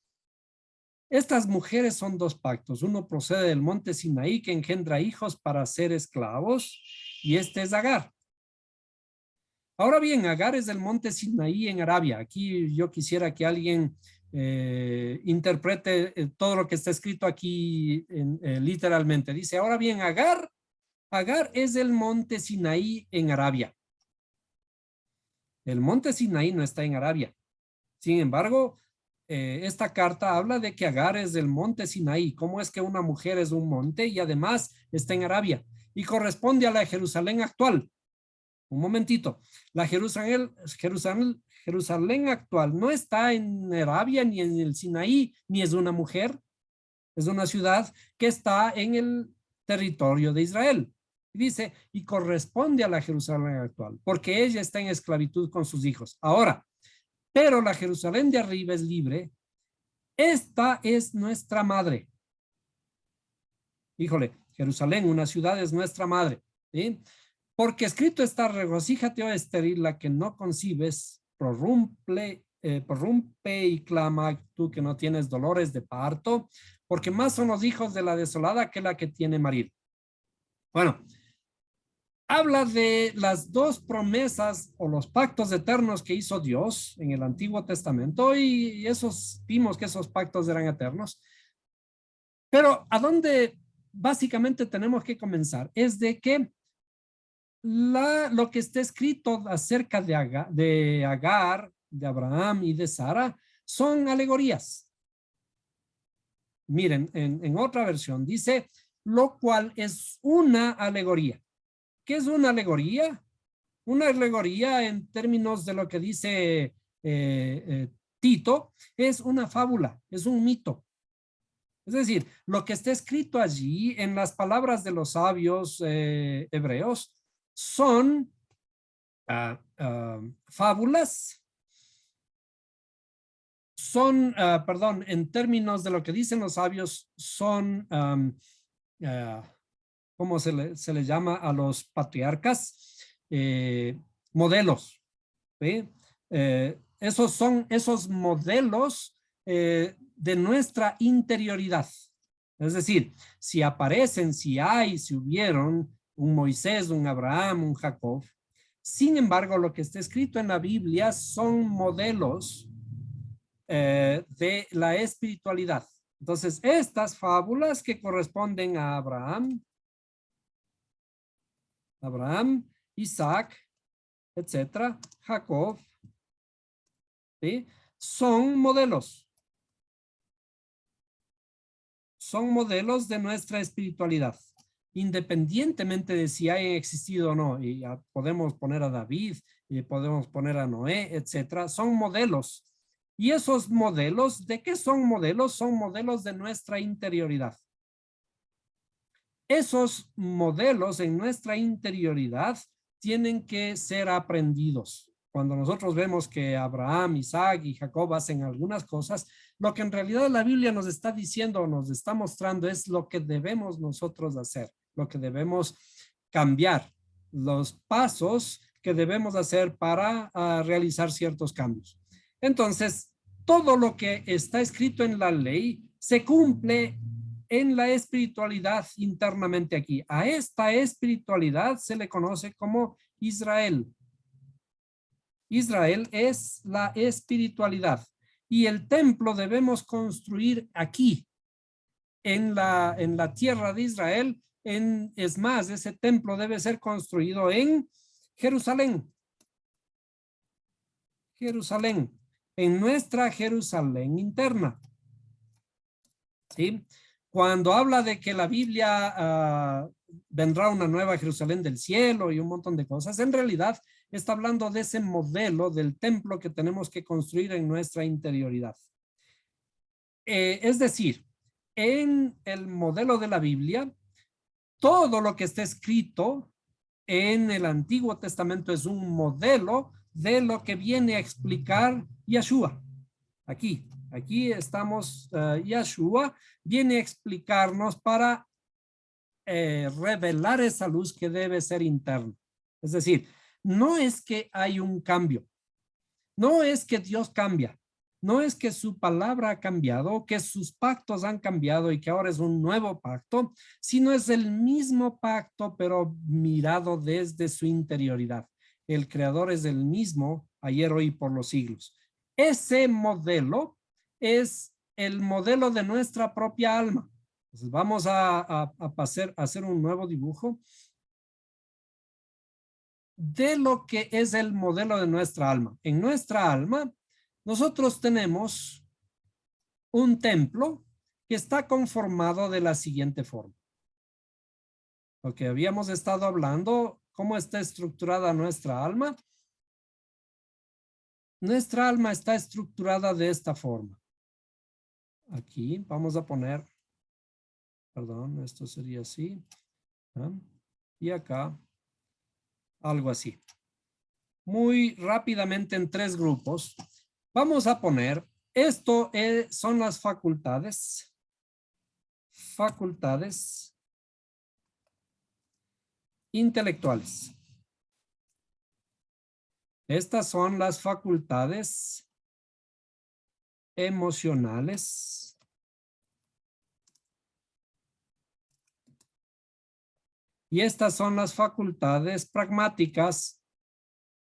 Estas mujeres son 2 pactos. Uno procede del monte Sinaí que engendra hijos para ser esclavos y este es Agar. Ahora bien, Agar es del monte Sinaí en Arabia. Aquí yo quisiera que alguien interprete todo lo que está escrito aquí literalmente. Dice, ahora bien, Agar es del monte Sinaí en Arabia. El monte Sinaí no está en Arabia. Sin embargo, esta carta habla de que Agar es del monte Sinaí. ¿Cómo es que una mujer es un monte y además está en Arabia? Y corresponde a la Jerusalén actual. Un momentito. La Jerusalén actual no está en Arabia ni en el Sinaí, ni es una mujer. Es una ciudad que está en el territorio de Israel. Dice, y corresponde a la Jerusalén actual, porque ella está en esclavitud con sus hijos. Ahora, pero la Jerusalén de arriba es libre. Esta es nuestra madre. Híjole, Jerusalén, una ciudad, es nuestra madre. ¿Sí? Porque escrito está, regocíjate, oh estéril, la que no concibes, prorrumpe y clama, tú que no tienes dolores de parto, porque más son los hijos de la desolada que la que tiene marido. Bueno, habla de las 2 promesas o los pactos eternos que hizo Dios en el Antiguo Testamento y vimos que esos pactos eran eternos. Pero a dónde básicamente tenemos que comenzar es de que lo que está escrito acerca de Agar, de Abraham y de Sara son alegorías. Miren, en otra versión dice, lo cual es una alegoría. ¿Qué es una alegoría? Una alegoría en términos de lo que dice Tito es una fábula, es un mito. Es decir, lo que está escrito allí en las palabras de los sabios hebreos son fábulas, perdón, en términos de lo que dicen los sabios, son, ¿cómo se le llama a los patriarcas? Modelos. ¿Sí? Esos son esos modelos de nuestra interioridad. Es decir, si aparecen, si hubieron un Moisés, un Abraham, un Jacob. Sin embargo, lo que está escrito en la Biblia son modelos de la espiritualidad. Entonces, estas fábulas que corresponden a Abraham, Isaac, etcétera, Jacob, ¿sí? Son modelos. Son modelos de nuestra espiritualidad, independientemente de si hayan existido o no. Y ya podemos poner a David, y podemos poner a Noé, etcétera. Son modelos. Y esos modelos, ¿de qué son modelos? Son modelos de nuestra interioridad. Esos modelos en nuestra interioridad tienen que ser aprendidos. Cuando nosotros vemos que Abraham, Isaac y Jacob hacen algunas cosas, lo que en realidad la Biblia nos está diciendo, nos está mostrando es lo que debemos nosotros hacer, lo que debemos cambiar, los pasos que debemos hacer para realizar ciertos cambios. Entonces, todo lo que está escrito en la ley se cumple en la espiritualidad internamente aquí. A esta espiritualidad se le conoce como Israel. Israel es la espiritualidad y el templo debemos construir aquí, en la tierra de Israel. Es más, ese templo debe ser construido en Jerusalén. Jerusalén, en nuestra Jerusalén interna. ¿Sí? Cuando habla de que la Biblia vendrá una nueva Jerusalén del cielo y un montón de cosas, en realidad está hablando de ese modelo del templo que tenemos que construir en nuestra interioridad. Es decir, en el modelo de la Biblia, todo lo que está escrito en el Antiguo Testamento es un modelo de lo que viene a explicar Yeshua. Aquí estamos, Yeshua viene a explicarnos para revelar esa luz que debe ser interna. Es decir, no es que hay un cambio, no es que Dios cambia, no es que su palabra ha cambiado, que sus pactos han cambiado y que ahora es un nuevo pacto, sino es el mismo pacto, pero mirado desde su interioridad. El creador es el mismo ayer, hoy y por los siglos. Ese modelo es el modelo de nuestra propia alma. Entonces vamos a hacer un nuevo dibujo de lo que es el modelo de nuestra alma. En nuestra alma, nosotros tenemos un templo que está conformado de la siguiente forma. Lo que habíamos estado hablando, cómo está estructurada nuestra alma. Nuestra alma está estructurada de esta forma. Aquí vamos a poner, perdón, esto sería así. Y acá, algo así. Muy rápidamente en 3 grupos. Vamos a poner, esto son las facultades. Facultades intelectuales. Estas son las facultades emocionales. Y estas son las facultades pragmáticas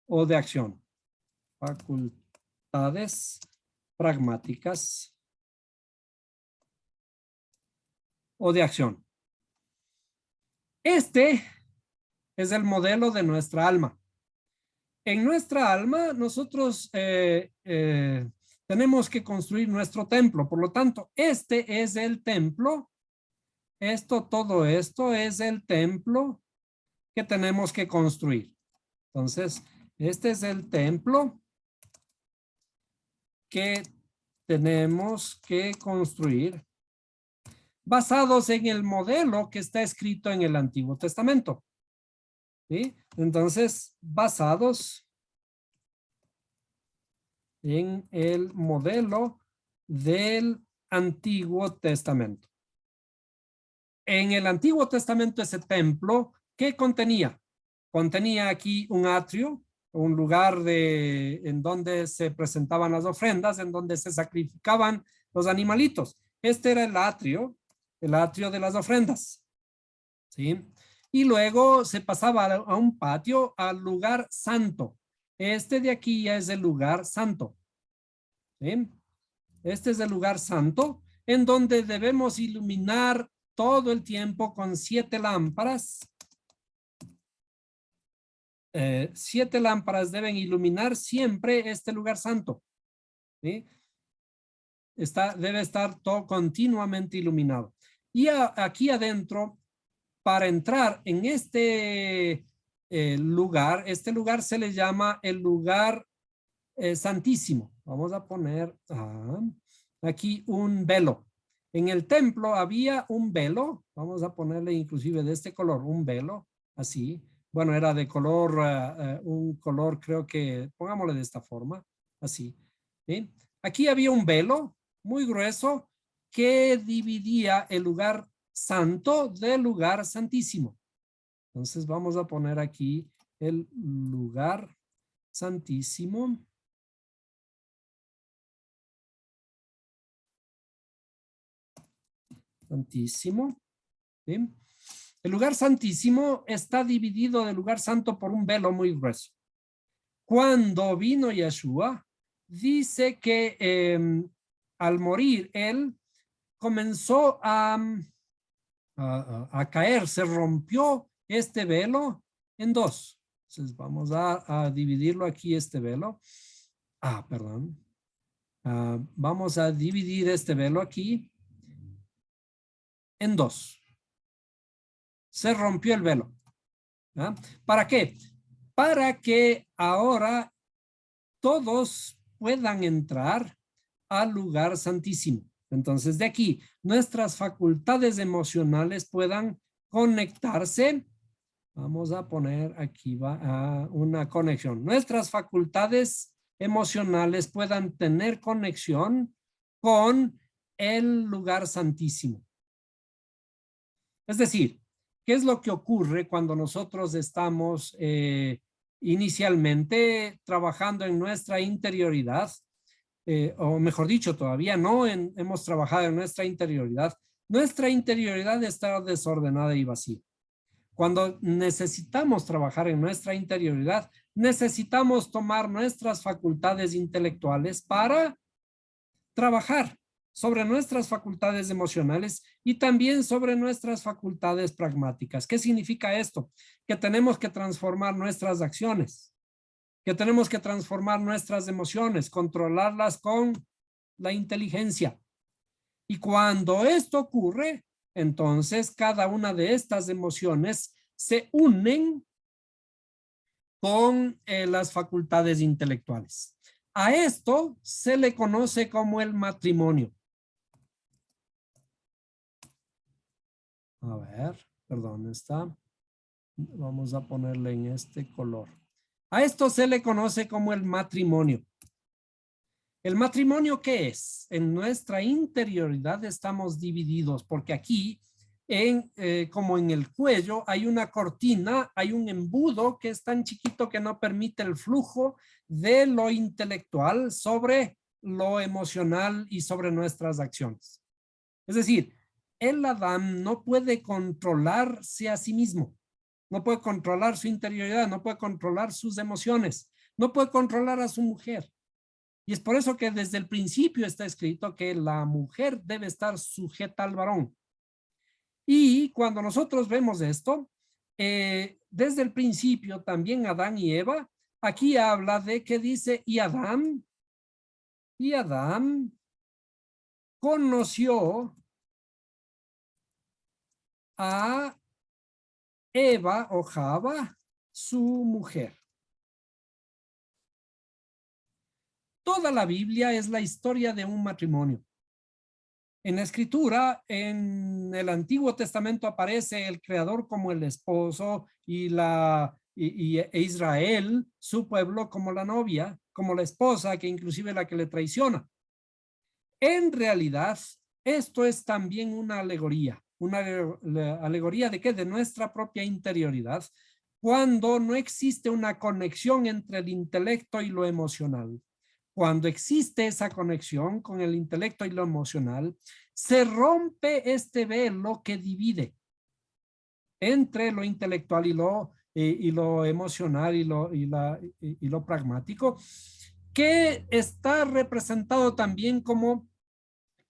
o de acción. Facultades pragmáticas o de acción. Este es el modelo de nuestra alma. En nuestra alma nosotros tenemos que construir nuestro templo. Por lo tanto, este es el templo. Todo esto es el templo que tenemos que construir. Entonces, este es el templo que tenemos que construir basados en el modelo que está escrito en el Antiguo Testamento. ¿Sí? Entonces, basados en el modelo del Antiguo Testamento. En el Antiguo Testamento, ese templo, ¿qué contenía? Contenía aquí un atrio, un lugar en donde se presentaban las ofrendas, en donde se sacrificaban los animalitos. Este era el atrio de las ofrendas. ¿Sí? Y luego se pasaba a un patio, al lugar santo. Este de aquí ya es el lugar santo. ¿Sí? Este es el lugar santo en donde debemos iluminar todo el tiempo con 7 lámparas. 7 lámparas deben iluminar siempre este lugar santo. ¿Sí? Debe estar todo continuamente iluminado. Y aquí adentro, para entrar en este lugar, este lugar se le llama el lugar santísimo. Vamos a poner aquí un velo. En el templo había un velo, vamos a ponerle inclusive de este color, un velo, así. Bueno, era de color, un color creo que, pongámosle de esta forma, así. ¿Sí? Aquí había un velo muy grueso que dividía el lugar santo del lugar santísimo. Entonces vamos a poner aquí el lugar santísimo. Santísimo. ¿Sí? El lugar santísimo está dividido del lugar santo por un velo muy grueso. Cuando vino Yeshua, dice que al morir él comenzó a caer, se rompió este velo en dos. Entonces vamos a dividirlo aquí, este velo. Perdón. Vamos a dividir este velo aquí en dos. Se rompió el velo. ¿Ah? ¿Para qué? Para que ahora todos puedan entrar al lugar santísimo. Entonces, de aquí, nuestras facultades emocionales puedan conectarse. Vamos a poner aquí una conexión. Nuestras facultades emocionales puedan tener conexión con el lugar santísimo. Es decir, ¿qué es lo que ocurre cuando nosotros estamos inicialmente trabajando en nuestra interioridad? O mejor dicho, todavía no hemos trabajado en nuestra interioridad. Nuestra interioridad está desordenada y vacía. Cuando necesitamos trabajar en nuestra interioridad, necesitamos tomar nuestras facultades intelectuales para trabajar sobre nuestras facultades emocionales y también sobre nuestras facultades pragmáticas. ¿Qué significa esto? Que tenemos que transformar nuestras acciones, que tenemos que transformar nuestras emociones, controlarlas con la inteligencia. Y cuando esto ocurre, entonces cada una de estas emociones se unen con las facultades intelectuales. A esto se le conoce como el matrimonio. A ver, perdón, vamos a ponerle en este color. A esto se le conoce como el matrimonio. ¿El matrimonio qué es? En nuestra interioridad estamos divididos porque aquí, como en el cuello, hay una cortina, hay un embudo que es tan chiquito que no permite el flujo de lo intelectual sobre lo emocional y sobre nuestras acciones. Es decir, el Adán no puede controlarse a sí mismo, no puede controlar su interioridad, no puede controlar sus emociones, no puede controlar a su mujer. Y es por eso que desde el principio está escrito que la mujer debe estar sujeta al varón. Y cuando nosotros vemos esto, desde el principio también Adán y Eva, aquí habla de que dice, y Adán conoció a Eva o Java, su mujer. Toda la Biblia es la historia de un matrimonio. En la escritura, en el Antiguo Testamento aparece el Creador como el esposo y Israel, su pueblo, como la novia, como la esposa, que inclusive la que le traiciona. En realidad, esto es también una alegoría. ¿Una alegoría de qué? De nuestra propia interioridad, cuando no existe una conexión entre el intelecto y lo emocional. Cuando existe esa conexión con el intelecto y lo emocional, se rompe este velo que divide entre lo intelectual y lo emocional y lo pragmático, que está representado también como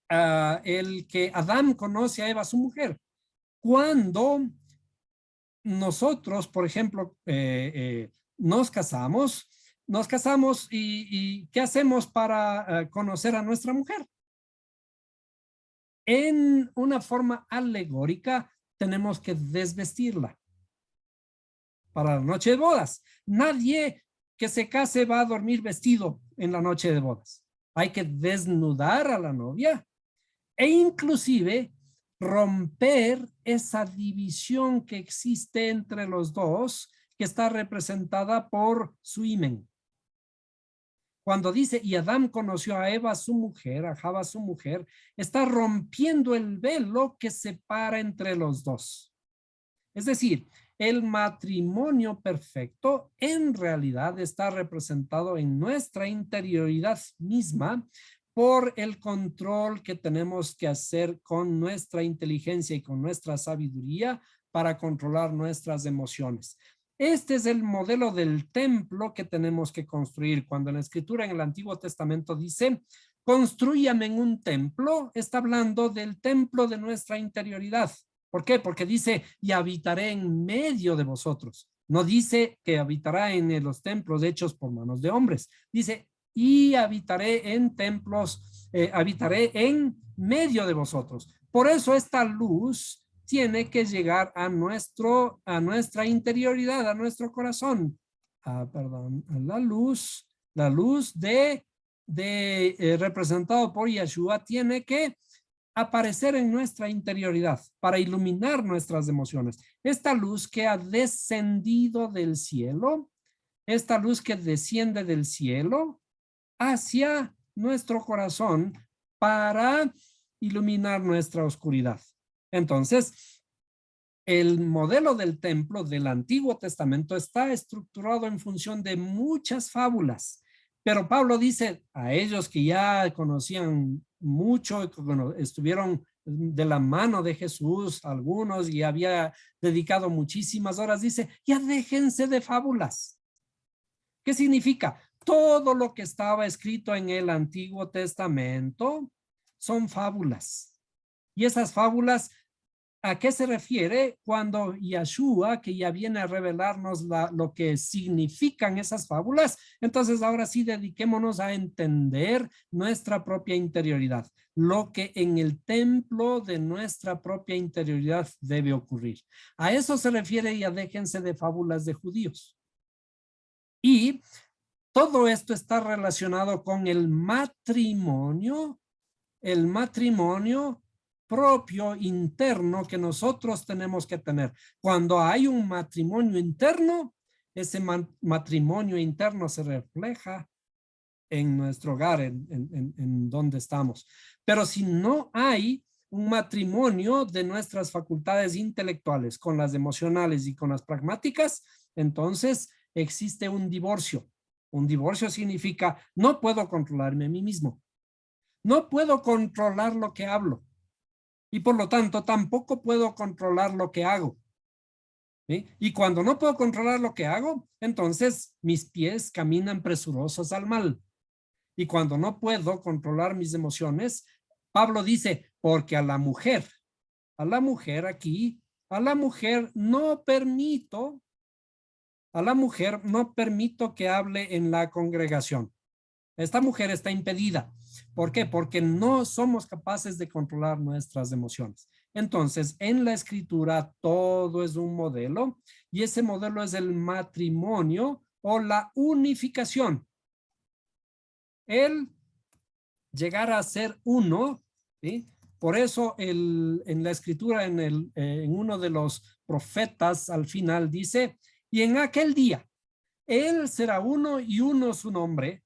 el que Adán conoce a Eva, su mujer. Cuando nosotros, por ejemplo, nos casamos y ¿qué hacemos para conocer a nuestra mujer? En una forma alegórica, tenemos que desvestirla para la noche de bodas. Nadie que se case va a dormir vestido en la noche de bodas. Hay que desnudar a la novia e inclusive romper esa división que existe entre los dos, que está representada por su himen. Cuando dice, y Adán conoció a Eva, su mujer, a Java, su mujer, está rompiendo el velo que separa entre los dos. Es decir, el matrimonio perfecto en realidad está representado en nuestra interioridad misma por el control que tenemos que hacer con nuestra inteligencia y con nuestra sabiduría para controlar nuestras emociones. Este es el modelo del templo que tenemos que construir. Cuando la escritura en el Antiguo Testamento dice, construyame en un templo, está hablando del templo de nuestra interioridad. ¿Por qué? Porque dice, y habitaré en medio de vosotros. No dice que habitará en los templos hechos por manos de hombres. Dice, y habitaré en templos, habitaré en medio de vosotros. Por eso esta luz tiene que llegar a nuestra interioridad, a nuestro corazón. Perdón, la luz representado por Yeshua tiene que aparecer en nuestra interioridad para iluminar nuestras emociones. Esta luz que ha descendido del cielo, esta luz que desciende del cielo hacia nuestro corazón para iluminar nuestra oscuridad. Entonces, el modelo del templo del Antiguo Testamento está estructurado en función de muchas fábulas, pero Pablo dice a ellos que ya conocían mucho, bueno, estuvieron de la mano de Jesús, algunos, y había dedicado muchísimas horas, dice, ya déjense de fábulas. ¿Qué significa? Todo lo que estaba escrito en el Antiguo Testamento son fábulas. Y esas fábulas, ¿a qué se refiere? Cuando Yeshua, que ya viene a revelarnos lo que significan esas fábulas, entonces ahora sí dediquémonos a entender nuestra propia interioridad, lo que en el templo de nuestra propia interioridad debe ocurrir. A eso se refiere, ya déjense de fábulas de judíos. Y todo esto está relacionado con el matrimonio propio interno que nosotros tenemos que tener. Cuando hay un matrimonio interno, ese matrimonio interno se refleja en nuestro hogar, en donde estamos. Pero si no hay un matrimonio de nuestras facultades intelectuales con las emocionales y con las pragmáticas, entonces existe un divorcio. Un divorcio significa no puedo controlarme a mí mismo. No puedo controlar lo que hablo. Y por lo tanto, tampoco puedo controlar lo que hago. ¿Sí? Y cuando no puedo controlar lo que hago, entonces mis pies caminan presurosos al mal. Y cuando no puedo controlar mis emociones, Pablo dice, porque a la mujer aquí, a la mujer no permito que hable en la congregación. Esta mujer está impedida. ¿Por qué? Porque no somos capaces de controlar nuestras emociones. Entonces, en la escritura todo es un modelo y ese modelo es el matrimonio o la unificación. El llegar a ser uno, ¿sí? Por eso en la escritura, en uno de los profetas al final dice, y en aquel día, él será uno y uno su nombre.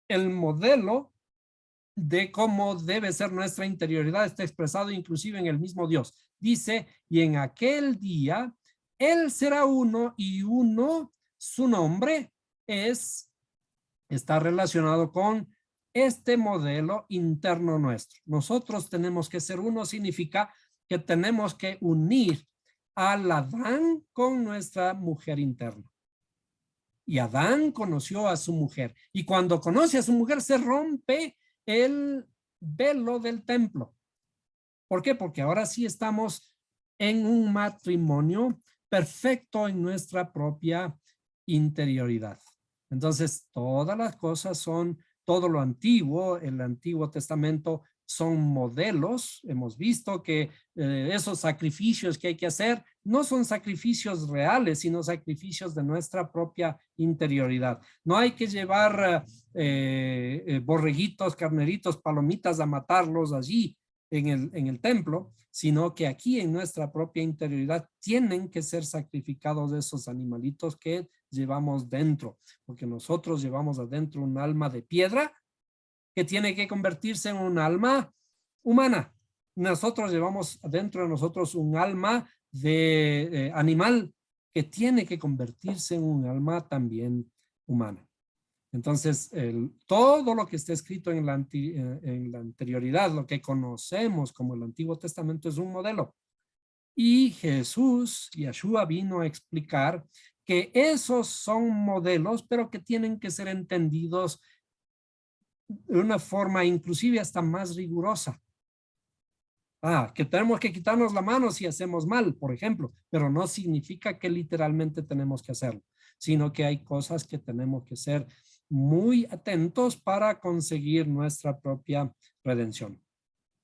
El modelo de cómo debe ser nuestra interioridad está expresado inclusive en el mismo Dios. Dice, y en aquel día, él será uno y uno, su nombre está relacionado con este modelo interno nuestro. Nosotros tenemos que ser uno, significa que tenemos que unir al Adán con nuestra mujer interna. Y Adán conoció a su mujer. Y cuando conoce a su mujer se rompe velo del templo. ¿Por qué? Porque ahora sí estamos en un matrimonio perfecto en nuestra propia interioridad. Entonces, todas las cosas son, todo lo antiguo, el Antiguo Testamento son modelos. Hemos visto que esos sacrificios que hay que hacer no son sacrificios reales, sino sacrificios de nuestra propia interioridad. No hay que llevar borreguitos, carneritos, palomitas a matarlos allí en el templo, sino que aquí en nuestra propia interioridad tienen que ser sacrificados esos animalitos que llevamos dentro, porque nosotros llevamos adentro un alma de piedra que tiene que convertirse en un alma humana. Nosotros llevamos dentro de nosotros un alma de animal que tiene que convertirse en un alma también humana. Entonces, todo lo que está escrito en la anterioridad, lo que conocemos como el Antiguo Testamento, es un modelo. Y Jesús, Yeshua, vino a explicar que esos son modelos, pero que tienen que ser entendidos de una forma inclusive hasta más rigurosa. Que tenemos que quitarnos la mano si hacemos mal, por ejemplo, pero no significa que literalmente tenemos que hacerlo, sino que hay cosas que tenemos que ser muy atentos para conseguir nuestra propia redención.